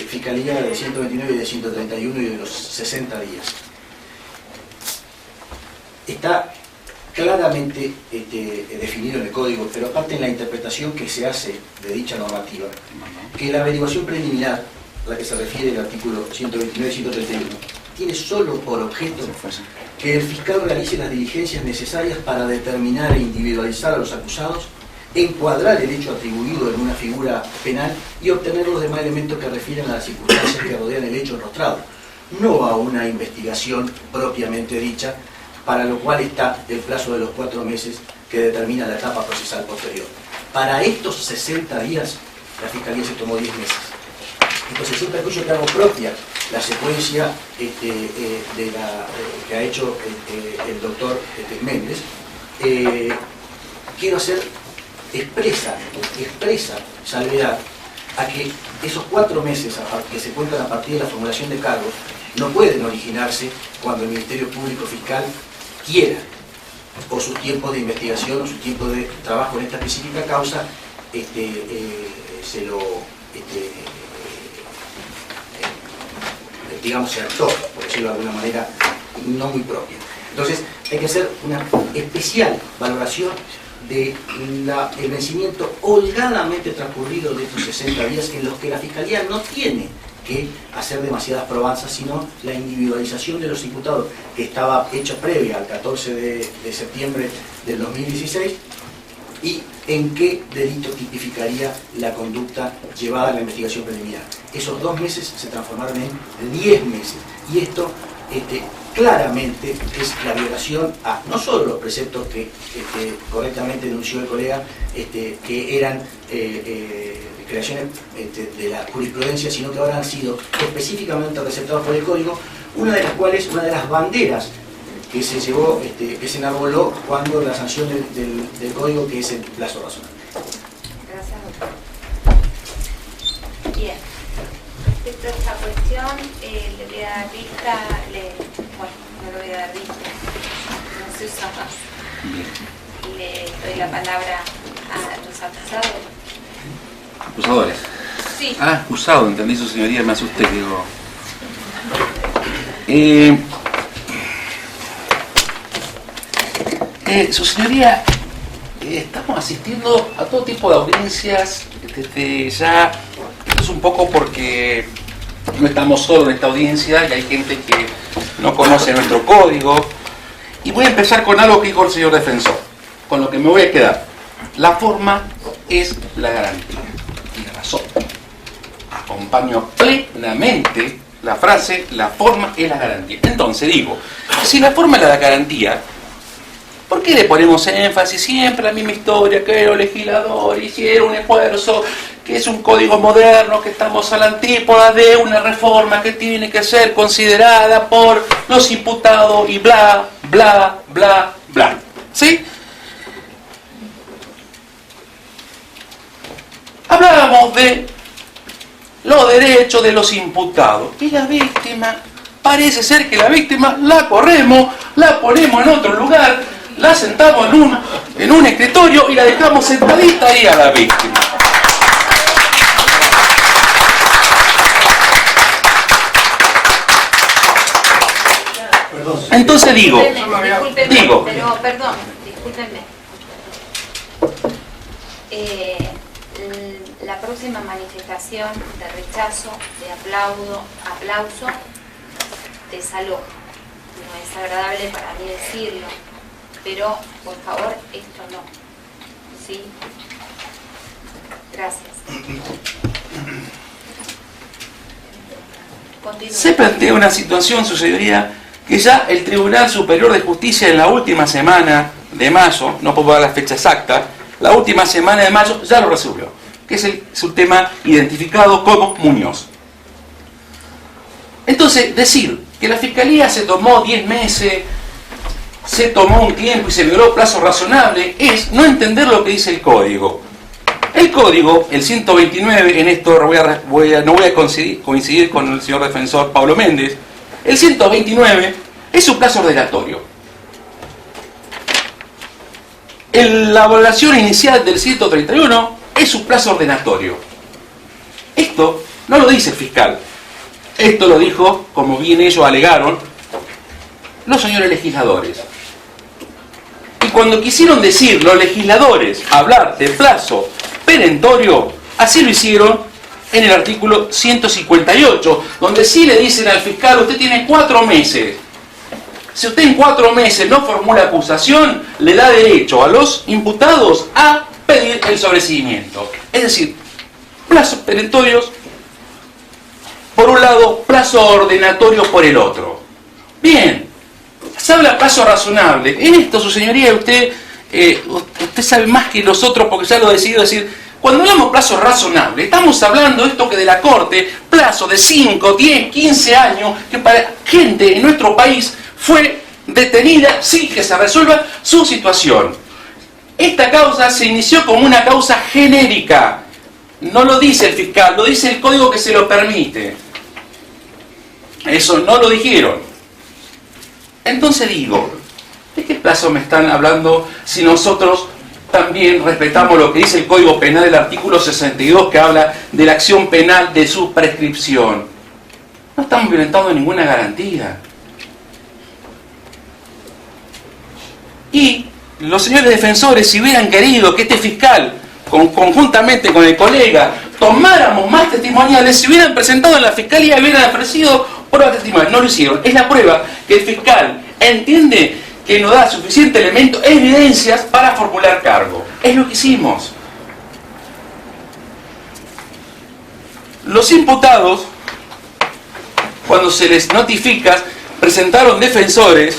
Fiscalía de 129 y de 131 y de los 60 días. Está claramente definido en el código, pero aparte en la interpretación que se hace de dicha normativa, que la averiguación preliminar, a la que se refiere el artículo 129 y 131, tiene solo por objeto que el fiscal realice las diligencias necesarias para determinar e individualizar a los acusados, encuadrar el hecho atribuido en una figura penal y obtener los demás elementos que refieren a las circunstancias que rodean el hecho enrostrado, no a una investigación propiamente dicha, para lo cual está el plazo de los 4 meses que determina la etapa procesal posterior. Para estos 60 días, la Fiscalía se tomó 10 meses. Entonces, sin perjuicio que hago propia la secuencia que ha hecho el doctor Méndez, quiero hacer expresa salvedad a que esos 4 meses que se cuentan a partir de la formulación de cargos no pueden originarse cuando el Ministerio Público Fiscal quiera, por sus tiempos de investigación o su tiempo de trabajo en esta específica causa, se lo digamos se antoja, por decirlo de alguna manera no muy propia. Entonces hay que hacer una especial valoración del vencimiento holgadamente transcurrido de estos 60 días en los que la Fiscalía no tiene que hacer demasiadas probanzas, sino la individualización de los imputados, que estaba hecha previa al 14 de septiembre del 2016, y en qué delito tipificaría la conducta llevada a la investigación preliminar. Esos 2 meses se transformaron en 10 meses, y esto claramente es la violación a no solo los preceptos que correctamente denunció el colega, que eran creaciones de la jurisprudencia, sino que ahora han sido específicamente receptados por el Código, una de las cuales, una de las banderas que se llevó, que se enarboló cuando la sanción del Código, que es el plazo razonable. Gracias, doctor. Bien. Respecto a esta cuestión, le voy a dar vista, bueno, no lo voy a dar visto. No se usa más. Bien. Le doy la palabra a los acusados. Acusadores. Sí. Ah, acusado, entendí su señoría, me asusté, digo. Su señoría, estamos asistiendo a todo tipo de audiencias desde ya. Esto es un poco porque no estamos solos en esta audiencia y hay gente que no conoce nuestro código. Y voy a empezar con algo que dijo el señor defensor, con lo que me voy a quedar. La forma es la garantía. Tiene razón. Acompaño plenamente la frase, la forma es la garantía. Entonces digo, si la forma es la garantía, ¿por qué le ponemos énfasis siempre a la misma historia? Que los legisladores hicieron un esfuerzo, que es un código moderno, que estamos a la antípoda de una reforma que tiene que ser considerada por los imputados y bla, bla, bla, bla. ¿Sí? Hablábamos de los derechos de los imputados. Y la víctima, parece ser que la víctima la corremos, la ponemos en otro lugar, la sentamos en un escritorio y la dejamos sentadita ahí a la víctima. Entonces digo, Pero perdón, discúlpenme. La próxima manifestación de rechazo, de aplauso, desalojo. No es agradable para mí decirlo, pero por favor esto no. ¿Sí? Gracias. Continúe. Se plantea una situación, su señoría, que ya el Tribunal Superior de Justicia en la última semana de mayo, no puedo dar la fecha exacta, la última semana de mayo ya lo resolvió, que es un tema identificado como Muñoz. Entonces, decir que la Fiscalía se tomó 10 meses, se tomó un tiempo y se logró plazo razonable, es no entender lo que dice el Código. El Código, el 129, en esto no voy a coincidir con el señor defensor Pablo Méndez, el 129 es un plazo ordenatorio. La valoración inicial del 131 es un plazo ordenatorio. Esto no lo dice el fiscal. Esto lo dijo, como bien ellos alegaron, los señores legisladores. Y cuando quisieron decir los legisladores hablar de plazo perentorio, así lo hicieron en el artículo 158, donde sí le dicen al fiscal, usted tiene 4 meses. Si usted en 4 meses no formula acusación, le da derecho a los imputados a pedir el sobreseimiento. Es decir, plazos perentorios por un lado, plazo ordenatorio por el otro. Bien, se habla plazo razonable. En esto, su señoría, usted sabe más que nosotros porque ya lo ha decidido decir. Cuando hablamos plazo razonable, estamos hablando de esto que de la Corte, plazo de 5, 10, 15 años, que para gente en nuestro país fue detenida sin que se resuelva su situación. Esta causa se inició como una causa genérica. No lo dice el fiscal, lo dice el código que se lo permite. Eso no lo dijeron. Entonces digo, ¿de qué plazo me están hablando si nosotros también respetamos lo que dice el Código Penal del artículo 62 que habla de la acción penal de su prescripción? No estamos violentando ninguna garantía. Y los señores defensores, si hubieran querido que este fiscal, conjuntamente con el colega, tomáramos más testimoniales, se hubieran presentado en la fiscalía y hubieran ofrecido pruebas testimoniales. No lo hicieron. Es la prueba que el fiscal entiende que no da suficiente elemento, evidencias para formular cargo. Es lo que hicimos. Los imputados, cuando se les notifica, presentaron defensores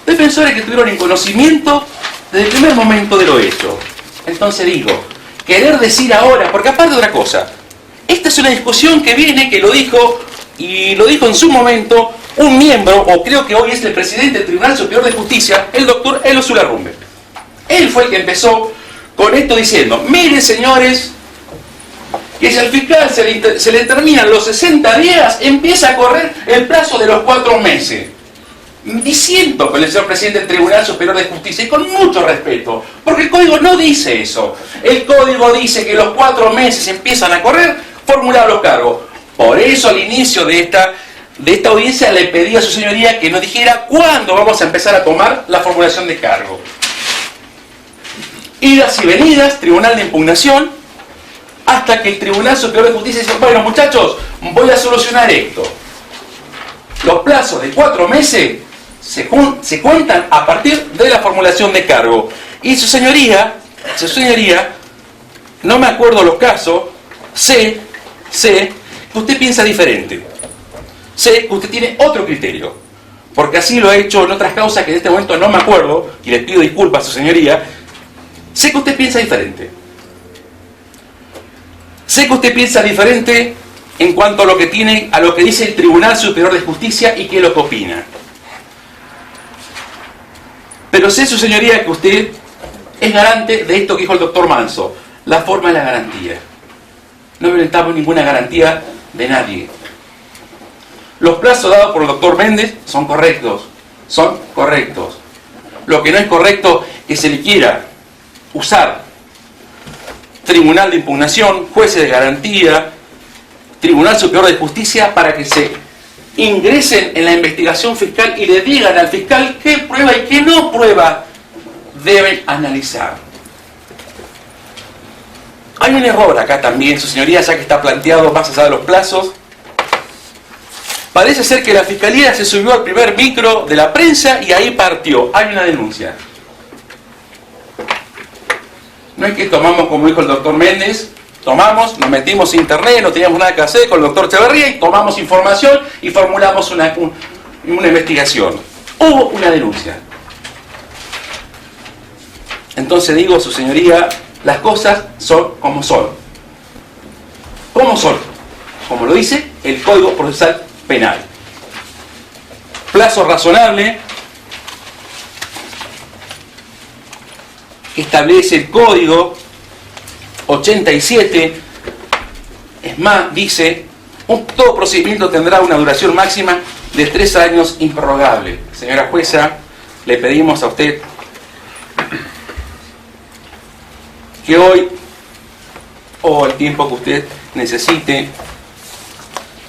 que tuvieron conocimiento desde el primer momento de lo hecho. Entonces digo, querer decir ahora, porque aparte de otra cosa, esta es una discusión que viene, que lo dijo, y lo dijo en su momento, un miembro, o creo que hoy es el presidente del Tribunal Superior de Justicia, el doctor Elos Ularrumbe. Él fue el que empezó con esto diciendo, miren señores, que si al fiscal se le terminan los 60 días, empieza a correr el plazo de los 4 meses. diciendo con el señor presidente del Tribunal Superior de Justicia, y con mucho respeto, porque el código no dice eso. El código dice que los 4 meses empiezan a correr, formular los cargos. Por eso al inicio de esta audiencia le pedí a su señoría que nos dijera cuándo vamos a empezar a tomar la formulación de cargo. Idas y venidas, tribunal de impugnación, hasta que el Tribunal Superior de Justicia dice, bueno muchachos, voy a solucionar esto. Los plazos de 4 meses se cuentan a partir de la formulación de cargo. Y su señoría, no me acuerdo los casos, sé que usted piensa diferente. Sé que usted tiene otro criterio, porque así lo ha hecho en otras causas que en este momento no me acuerdo, y les pido disculpas a su señoría. Sé que usted piensa diferente. Sé que usted piensa diferente en cuanto a lo que dice el Tribunal Superior de Justicia y qué es lo que opina. Pero sé, su señoría, que usted es garante de esto que dijo el doctor Manso, la forma de la garantía. No violentamos ninguna garantía de nadie. Los plazos dados por el doctor Méndez son correctos. Lo que no es correcto es que se le quiera usar Tribunal de Impugnación, jueces de garantía, Tribunal Superior de Justicia para que se ingresen en la investigación fiscal y le digan al fiscal qué prueba y qué no prueba deben analizar. Hay un error acá también, su señoría, ya que está planteado más allá de los plazos. Parece ser que la Fiscalía se subió al primer micro de la prensa y ahí partió. Hay una denuncia. No es que tomamos, como dijo el doctor Méndez, nos metimos en internet, no teníamos nada que hacer con el doctor Echeverría y tomamos información y formulamos una investigación. Hubo una denuncia. Entonces digo, su señoría, las cosas son como son. ¿Cómo son? Como lo dice el Código Procesal Penal. Plazo razonable que establece el Código 87, es más, dice, todo procedimiento tendrá una duración máxima de 3 años improrrogable. Señora jueza, le pedimos a usted que hoy, o el tiempo que usted necesite,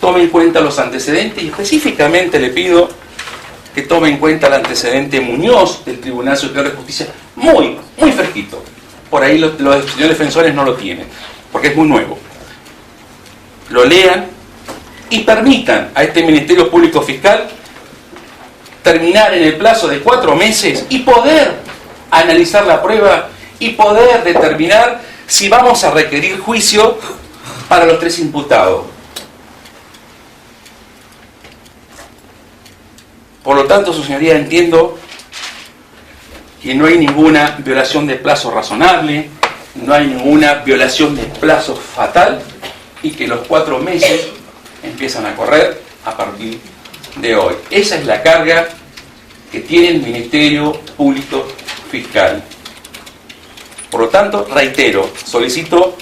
tome en cuenta los antecedentes y específicamente le pido que tome en cuenta el antecedente Muñoz del Tribunal Superior de Justicia, muy fresquito. Por ahí los señores defensores no lo tienen, porque es muy nuevo. Lo lean y permitan a este Ministerio Público Fiscal terminar en el plazo de 4 meses y poder analizar la prueba y poder determinar si vamos a requerir juicio para los 3 imputados. Por lo tanto, su señoría, entiendo que no hay ninguna violación de plazo razonable, no hay ninguna violación de plazo fatal y que los 4 meses empiezan a correr a partir de hoy. Esa es la carga que tiene el Ministerio Público Fiscal. Por lo tanto, reitero, solicito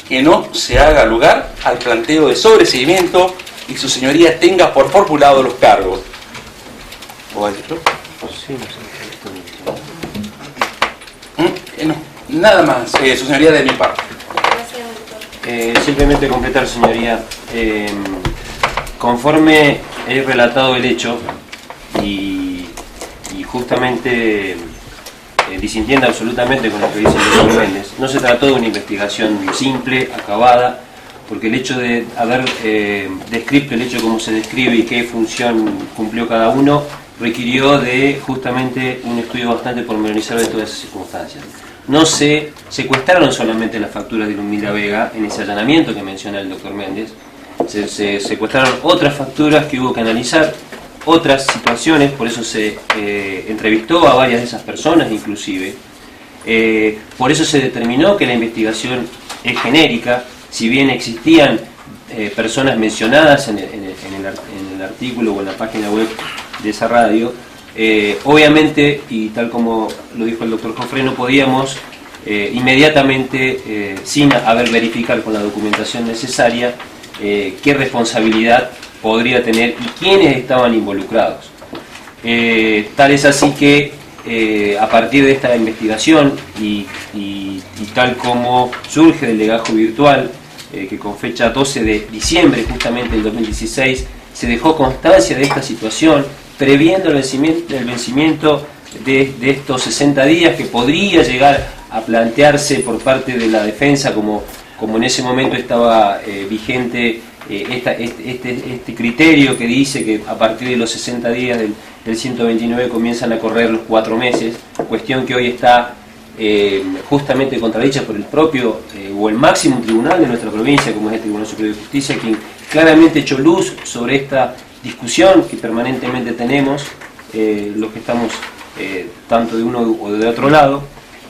que no se haga lugar al planteo de sobreseimiento y su señoría tenga por formulado los cargos. No, nada más, su señoría, de mi parte. Simplemente completar, señoría, conforme he relatado el hecho y justamente disintiendo absolutamente con lo que dice el doctor Méndez, no se trató de una investigación simple, acabada, porque el hecho de haber descrito el hecho como se describe y qué función cumplió cada uno requirió de justamente un estudio bastante pormenorizado de todas esas circunstancias. No se secuestraron solamente las facturas de Ludmila Vega en ese allanamiento que menciona el doctor Méndez, se secuestraron otras facturas que hubo que analizar, otras situaciones, por eso se entrevistó a varias de esas personas inclusive, por eso se determinó que la investigación es genérica, si bien existían personas mencionadas en el artículo o en la página web de esa radio, obviamente, y tal como lo dijo el doctor Jofre, no podíamos inmediatamente, sin haber verificado con la documentación necesaria, qué responsabilidad podría tener y quiénes estaban involucrados. Tal es así que a partir de esta investigación y tal como surge del legajo virtual, que con fecha 12 de diciembre justamente del 2016 se dejó constancia de esta situación, previendo el vencimiento de estos 60 días que podría llegar a plantearse por parte de la defensa como en ese momento estaba vigente este criterio que dice que a partir de los 60 días del 129 comienzan a correr los 4 meses, cuestión que hoy está justamente contradicha por el propio o el máximo tribunal de nuestra provincia, como es el Tribunal Superior de Justicia, quien claramente echó luz sobre esta discusión que permanentemente tenemos los que estamos tanto de uno o de otro lado.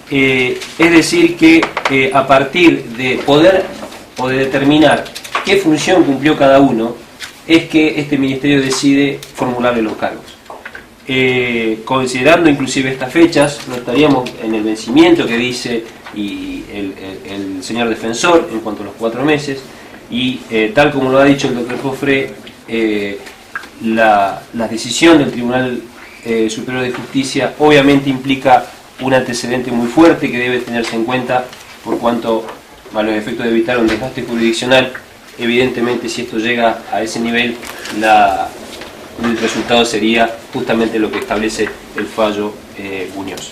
Es decir que a partir de poder o de determinar qué función cumplió cada uno, es que este ministerio decide formularle los cargos. Considerando inclusive estas fechas, no estaríamos en el vencimiento que dice el señor defensor en cuanto a los 4 meses, y tal como lo ha dicho el doctor Jofré, la decisión del Tribunal Superior de Justicia obviamente implica un antecedente muy fuerte que debe tenerse en cuenta por cuanto a los efectos de evitar un desgaste jurisdiccional. Evidentemente, si esto llega a ese nivel, el resultado sería justamente lo que establece el fallo Muñoz.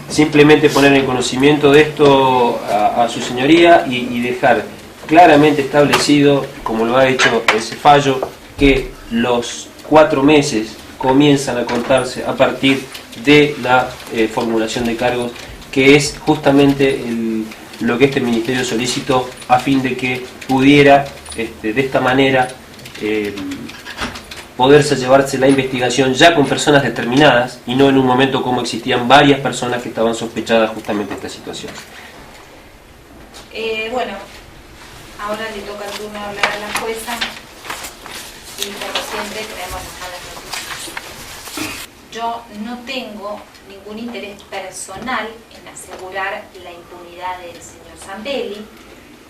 Simplemente poner en conocimiento de esto a su señoría y dejar claramente establecido, como lo ha hecho ese fallo, que los 4 meses comienzan a contarse a partir de la formulación de cargos, que es justamente lo que este ministerio solicitó a fin de que pudiera de esta manera poderse llevarse la investigación ya con personas determinadas y no en un momento como existían varias personas que estaban sospechadas justamente de esta situación. Bueno, ahora le toca el turno hablar a la jueza y como siempre traemos las malas noticias. Yo no tengo ningún interés personal en asegurar la impunidad del señor Zambelli,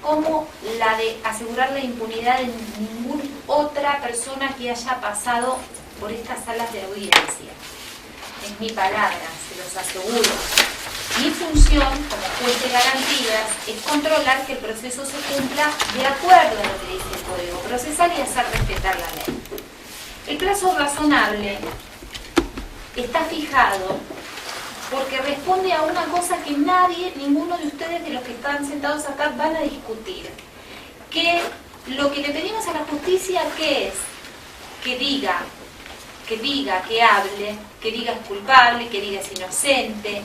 como la de asegurar la impunidad de ninguna otra persona que haya pasado por estas salas de audiencia. Es mi palabra, se los aseguro. Mi función como juez de garantías es controlar que el proceso se cumpla de acuerdo a lo que dice el Código Procesal y hacer respetar la ley. El plazo razonable está fijado porque responde a una cosa que ninguno de ustedes de los que están sentados acá van a discutir. Que lo que le pedimos a la justicia, ¿qué es? Que diga, que hable, que diga es culpable, que diga es inocente,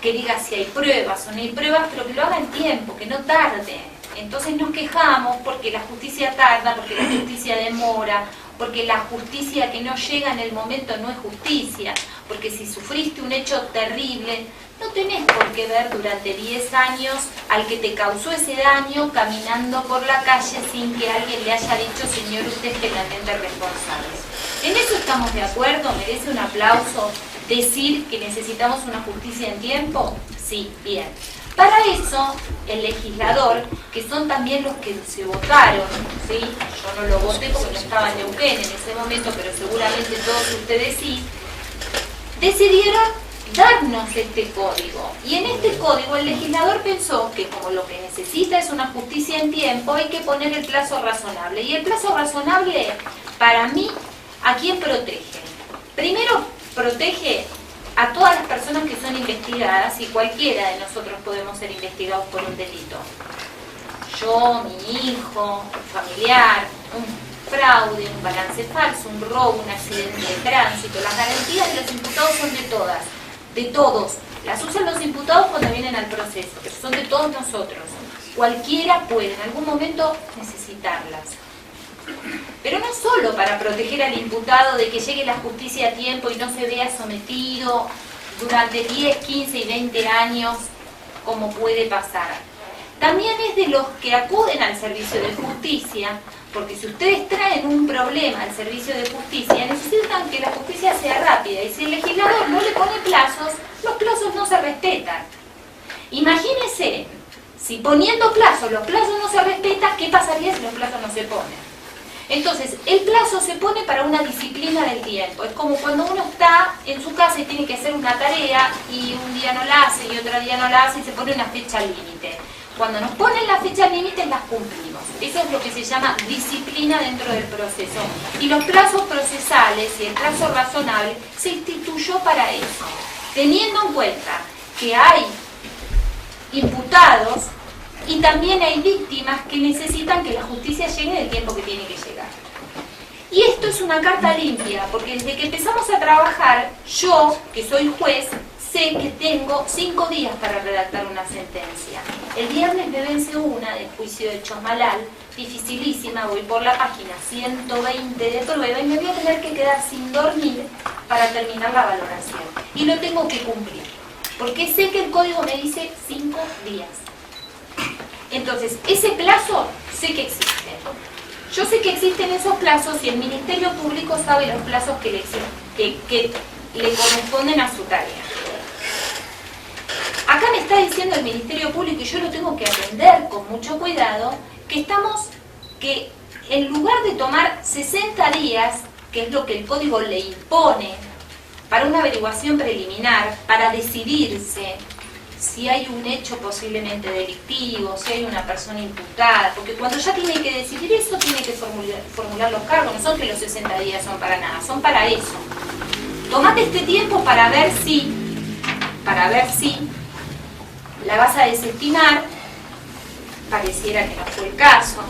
que diga si hay pruebas o no hay pruebas, pero que lo haga en tiempo, que no tarde. Entonces nos quejamos porque la justicia tarda, porque la justicia demora, porque la justicia que no llega en el momento no es justicia, porque si sufriste un hecho terrible, no tenés por qué ver durante 10 años al que te causó ese daño caminando por la calle sin que alguien le haya dicho, señor, usted es penalmente responsable. En eso estamos de acuerdo, merece un aplauso decir que necesitamos una justicia en tiempo. Sí, bien. Para eso, el legislador, que son también los que se votaron, ¿sí? Yo no lo voté porque no estaba en Neuquén en ese momento, pero seguramente todos ustedes sí, decidieron darnos este código. Y en este código el legislador pensó que como lo que necesita es una justicia en tiempo, hay que poner el plazo razonable. Y el plazo razonable, para mí, ¿a quién protege? Primero, protege a todas las personas que son investigadas, y cualquiera de nosotros podemos ser investigados por un delito. Yo, mi hijo, un familiar, un fraude, un balance falso, un robo, un accidente de tránsito. Las garantías de los imputados son de todas, de todos. Las usan los imputados cuando vienen al proceso, pero son de todos nosotros. Cualquiera puede en algún momento necesitarlas. Pero no solo para proteger al imputado de que llegue la justicia a tiempo y no se vea sometido durante 10, 15 y 20 años, como puede pasar. También es de los que acuden al servicio de justicia, porque si ustedes traen un problema al servicio de justicia, necesitan que la justicia sea rápida, y si el legislador no le pone plazos, los plazos no se respetan. Imagínense, si poniendo plazos, los plazos no se respetan, ¿qué pasaría si los plazos no se ponen? Entonces, el plazo se pone para una disciplina del tiempo. Es como cuando uno está en su casa y tiene que hacer una tarea y un día no la hace y otro día no la hace y se pone una fecha límite. Cuando nos ponen las fechas límites las cumplimos. Eso es lo que se llama disciplina dentro del proceso. Y los plazos procesales y el plazo razonable se instituyó para eso, teniendo en cuenta que hay imputados y también hay víctimas que necesitan que la justicia llegue en el tiempo que tiene que llegar. Y esto es una carta limpia, porque desde que empezamos a trabajar, yo, que soy juez, sé que tengo 5 días para redactar una sentencia. El viernes me vence una del juicio de Chosmalal, dificilísima, voy por la página 120 de prueba y me voy a tener que quedar sin dormir para terminar la valoración. Y lo tengo que cumplir, porque sé que el código me dice 5 días. Entonces, ese plazo sé que existe. Yo sé que existen esos plazos y el Ministerio Público sabe los plazos que le corresponden a su tarea. Acá me está diciendo el Ministerio Público, y yo lo tengo que atender con mucho cuidado, que en lugar de tomar 60 días, que es lo que el Código le impone, para una averiguación preliminar, para decidirse si hay un hecho posiblemente delictivo, si hay una persona imputada, porque cuando ya tiene que decidir eso, tiene que formular los cargos, no son que los 60 días son para nada, son para eso. Tómate este tiempo para ver si la vas a desestimar, pareciera que no fue el caso.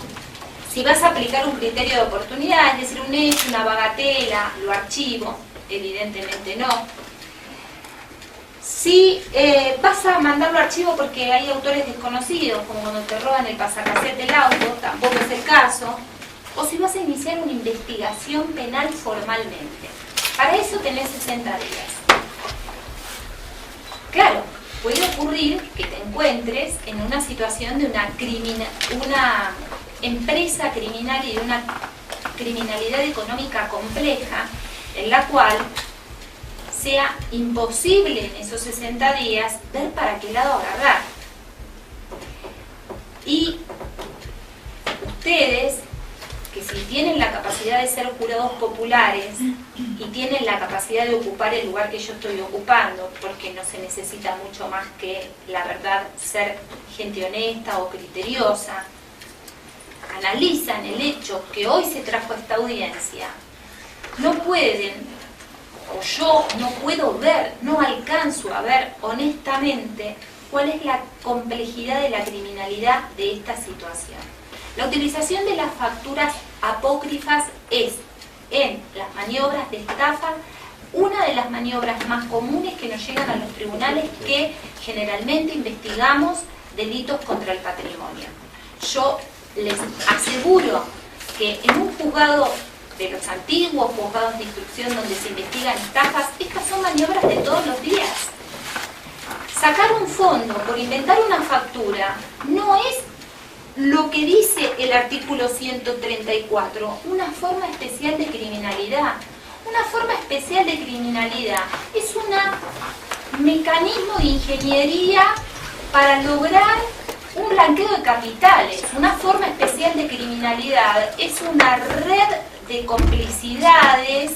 Si vas a aplicar un criterio de oportunidad, es decir, un hecho, una bagatela, lo archivo, evidentemente no. Si vas a mandarlo a archivo porque hay autores desconocidos, como cuando te roban el pasacassette del auto, tampoco es el caso. O si vas a iniciar una investigación penal formalmente. Para eso tenés 60 días. Claro, puede ocurrir que te encuentres en una situación de una empresa criminal y de una criminalidad económica compleja, en la cual sea imposible en esos 60 días ver para qué lado agarrar. Y ustedes, que si tienen la capacidad de ser jurados populares y tienen la capacidad de ocupar el lugar que yo estoy ocupando, porque no se necesita mucho más que, la verdad, ser gente honesta o criteriosa, analizan el hecho que hoy se trajo a esta audiencia, no pueden, o yo no puedo ver, no alcanzo a ver honestamente cuál es la complejidad de la criminalidad de esta situación. La utilización de las facturas apócrifas es, en las maniobras de estafa, una de las maniobras más comunes que nos llegan a los tribunales, que generalmente investigamos delitos contra el patrimonio. Yo les aseguro que en un juzgado de los antiguos juzgados de instrucción donde se investigan estafas, estas son maniobras de todos los días. Sacar un fondo por inventar una factura no es lo que dice el artículo 134, una forma especial de criminalidad. Una forma especial de criminalidad es un mecanismo de ingeniería para lograr un blanqueo de capitales. Una forma especial de criminalidad es una red de complicidades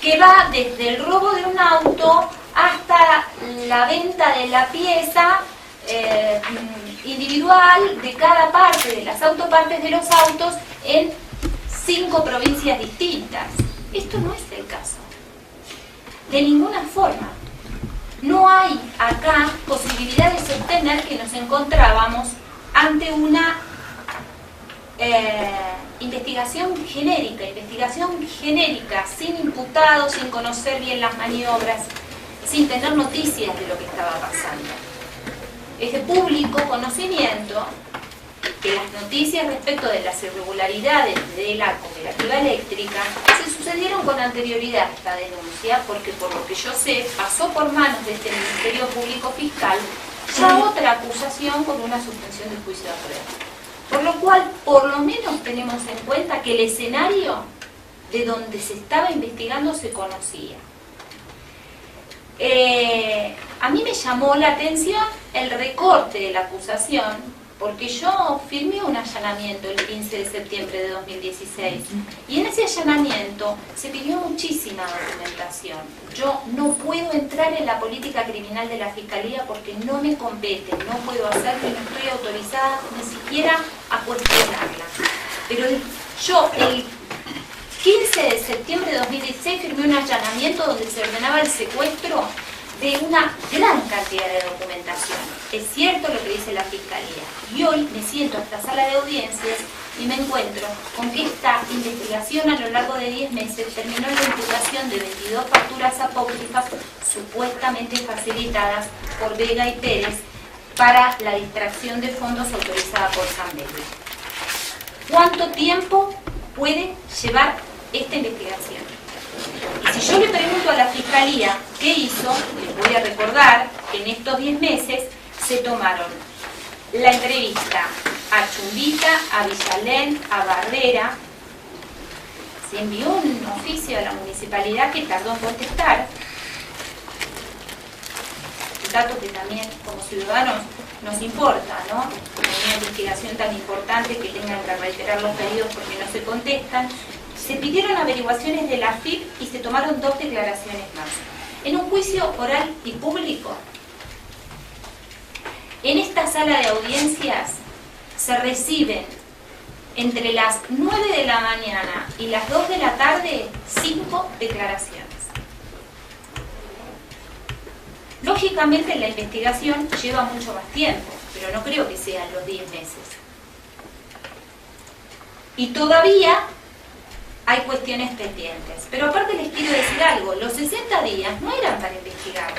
que va desde el robo de un auto hasta la venta de la pieza individual de cada parte de las autopartes de los autos en 5 provincias distintas. Esto no es el caso. De ninguna forma. No hay acá posibilidad de sostener que nos encontrábamos ante una investigación genérica, sin imputados, sin conocer bien las maniobras, sin tener noticias de lo que estaba pasando. Es de público conocimiento que las noticias respecto de las irregularidades de la cooperativa eléctrica se sucedieron con anterioridad a esta denuncia, porque por lo que yo sé, pasó por manos de este Ministerio Público Fiscal ya otra acusación con una suspensión del juicio de prueba. Por lo cual, por lo menos tenemos en cuenta que el escenario de donde se estaba investigando se conocía. A mí me llamó la atención el recorte de la acusación, porque yo firmé un allanamiento el 15 de septiembre de 2016 y en ese allanamiento se pidió muchísima documentación. Yo no puedo entrar en la política criminal de la Fiscalía porque no me compete, no puedo hacerlo y no estoy autorizada ni siquiera a cuestionarla. Pero yo el 15 de septiembre de 2016 firmé un allanamiento donde se ordenaba el secuestro de una gran cantidad de documentación. Es cierto lo que dice la Fiscalía. Y hoy me siento en esta sala de audiencias y me encuentro con que esta investigación a lo largo de 10 meses terminó en la imputación de 22 facturas apócrifas supuestamente facilitadas por Vega y Pérez para la distracción de fondos autorizada por Zambelli. ¿Cuánto tiempo puede llevar esta investigación? Y si yo le pregunto a la Fiscalía qué hizo, les voy a recordar que en estos 10 meses se tomaron la entrevista a Chumbita, a Villalén, a Barrera, se envió un oficio a la municipalidad que tardó en contestar, dato que también como ciudadanos nos importa, ¿no? En una investigación tan importante que tengan que reiterar los pedidos porque no se contestan. Se pidieron averiguaciones de la AFIP y se tomaron 2 declaraciones más. En un juicio oral y público, en esta sala de audiencias se reciben entre las 9 de la mañana y las 2 de la tarde 5 declaraciones. Lógicamente la investigación lleva mucho más tiempo, pero no creo que sean los 10 meses. Y todavía hay cuestiones pendientes. Pero aparte les quiero decir algo, los 60 días no eran para investigar.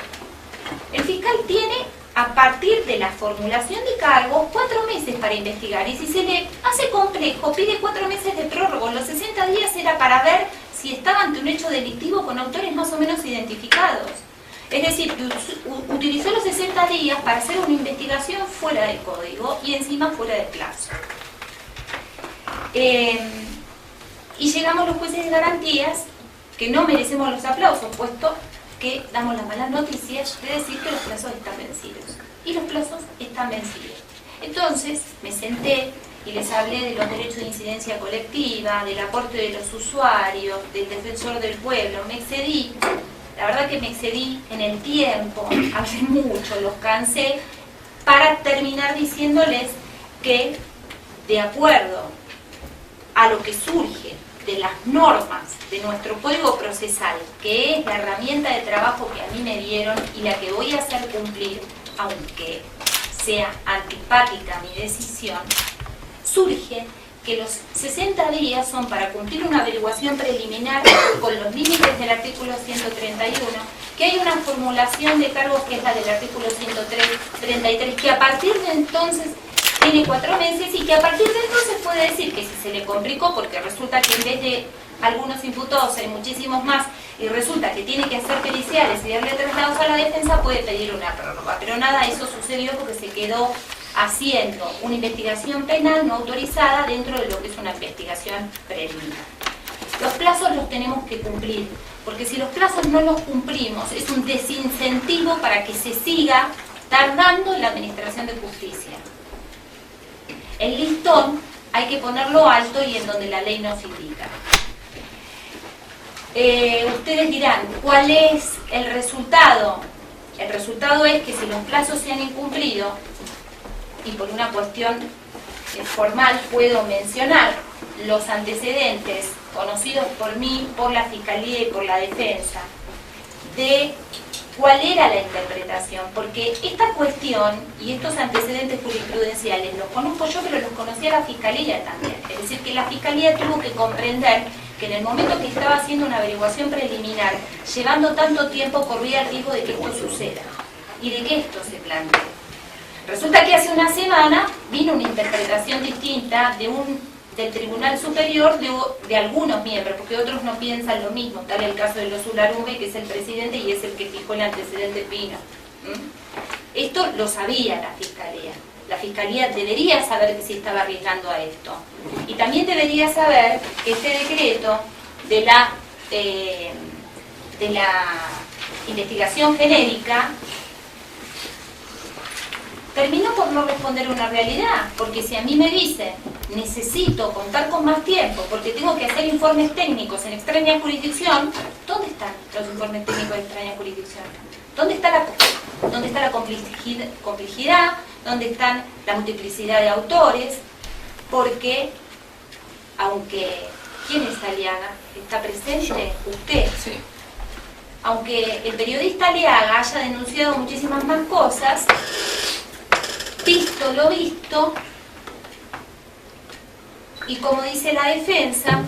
El fiscal tiene, a partir de la formulación de cargos, 4 meses para investigar. Y si se le hace complejo, pide 4 meses de prórroga. Los 60 días era para ver si estaba ante un hecho delictivo con autores más o menos identificados. Es decir, utilizó los 60 días para hacer una investigación fuera de código y encima fuera de plazo. Y llegamos los jueces de garantías, que no merecemos los aplausos, puesto que damos las malas noticias de decir que los plazos están vencidos. Y los plazos están vencidos. Entonces me senté y les hablé de los derechos de incidencia colectiva, del aporte de los usuarios, del defensor del pueblo. Me excedí, la verdad que me excedí en el tiempo, hace mucho, los cansé, para terminar diciéndoles que, de acuerdo a lo que surge de las normas de nuestro código procesal, que es la herramienta de trabajo que a mí me dieron y la que voy a hacer cumplir, aunque sea antipática mi decisión, surge que los 60 días son para cumplir una averiguación preliminar con los límites del artículo 131, que hay una formulación de cargos que es la del artículo 133, que a partir de entonces tiene 4 meses y que a partir de entonces puede decir que si se le complicó, porque resulta que en vez de algunos imputados hay muchísimos más y resulta que tiene que hacer periciales y darle traslados a la defensa, puede pedir una prórroga. Pero nada, eso sucedió porque se quedó haciendo una investigación penal no autorizada dentro de lo que es una investigación preliminar. Los plazos los tenemos que cumplir, porque si los plazos no los cumplimos es un desincentivo para que se siga tardando en la administración de justicia. El listón hay que ponerlo alto y en donde la ley nos indica. Ustedes dirán, ¿cuál es el resultado? El resultado es que si los plazos se han incumplido, y por una cuestión formal puedo mencionar los antecedentes conocidos por mí, por la Fiscalía y por la Defensa, de cuál era la interpretación, porque esta cuestión y estos antecedentes jurisprudenciales los conozco yo, pero los conocía la Fiscalía también. Es decir, que la Fiscalía tuvo que comprender que en el momento que estaba haciendo una averiguación preliminar, llevando tanto tiempo, corría el riesgo de que esto suceda y de que esto se plantee. Resulta que hace una semana vino una interpretación distinta del Tribunal Superior de algunos miembros, porque otros no piensan lo mismo. Tal el caso de los Ularumbe, que es el presidente y es el que fijó el antecedente Pino. Esto lo sabía la Fiscalía. La Fiscalía debería saber que se estaba arriesgando a esto. Y también debería saber que este decreto de la investigación genérica terminó por no responder una realidad, porque si a mí me dicen necesito contar con más tiempo porque tengo que hacer informes técnicos en extraña jurisdicción, ¿dónde están los informes técnicos de extraña jurisdicción? ¿Dónde está la complejidad? ¿Dónde está la multiplicidad de autores? Porque, aunque, ¿quién es Aliaga? ¿Está presente? Usted. Sí. Aunque el periodista Aliaga haya denunciado muchísimas más cosas, visto lo visto, y como dice la defensa,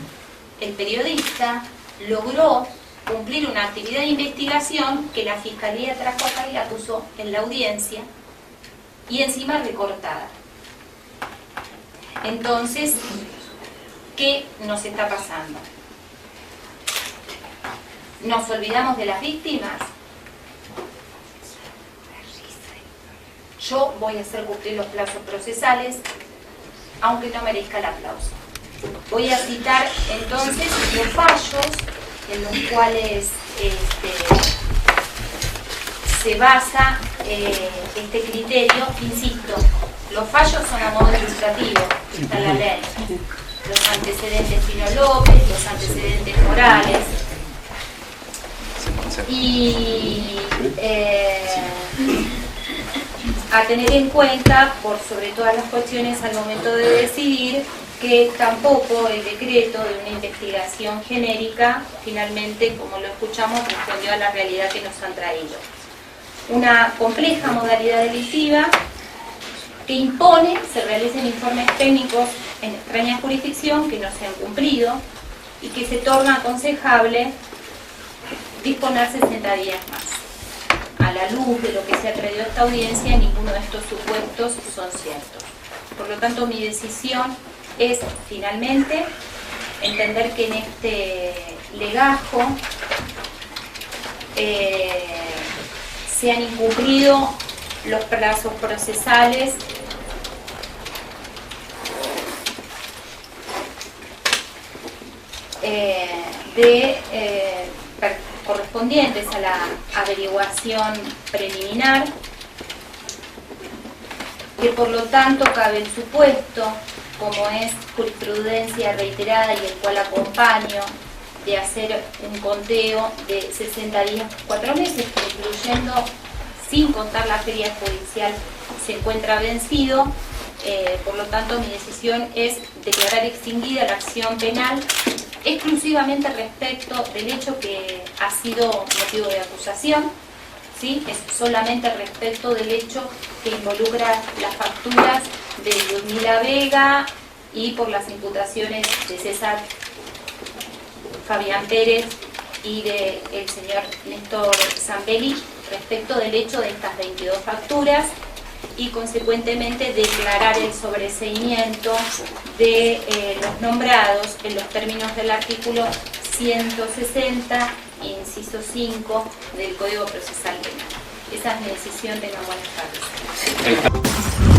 el periodista logró cumplir una actividad de investigación que la Fiscalía trajo acá y la puso en la audiencia, y encima recortada. Entonces, ¿qué nos está pasando? ¿Nos olvidamos de las víctimas? Yo voy a hacer cumplir los plazos procesales, aunque no merezca el aplauso. Voy a citar entonces los fallos en los cuales se basa este criterio. Insisto, los fallos son a modo ilustrativo, está en la ley. Los antecedentes Pino López, los antecedentes morales. Y a tener en cuenta, por sobre todas las cuestiones al momento de decidir, que tampoco el decreto de una investigación genérica, finalmente, como lo escuchamos, respondió a la realidad que nos han traído. Una compleja modalidad delictiva que impone se realicen informes técnicos en extraña jurisdicción que no se han cumplido y que se torna aconsejable disponer 60 días más. A la luz de lo que se ha traído a esta audiencia, ninguno de estos supuestos son ciertos. Por lo tanto, mi decisión es, finalmente, entender que en este legajo se han incumplido los plazos procesales correspondientes a la averiguación preliminar, que por lo tanto cabe el supuesto, como es jurisprudencia reiterada y el cual acompaño, de hacer un conteo de 60 días, 4 meses, que incluyendo, sin contar la feria judicial, se encuentra vencido. Por lo tanto, mi decisión es declarar extinguida la acción penal exclusivamente respecto del hecho que ha sido motivo de acusación, ¿sí? Es solamente respecto del hecho que involucra las facturas de Ludmila Vega y por las imputaciones de César Fabián Pérez y del señor Néstor Zambelli respecto del hecho de estas 22 facturas, y consecuentemente declarar el sobreseimiento de los nombrados en los términos del artículo 160, inciso 5 del Código Procesal Penal. Esa es mi decisión. Tengan buenas tardes.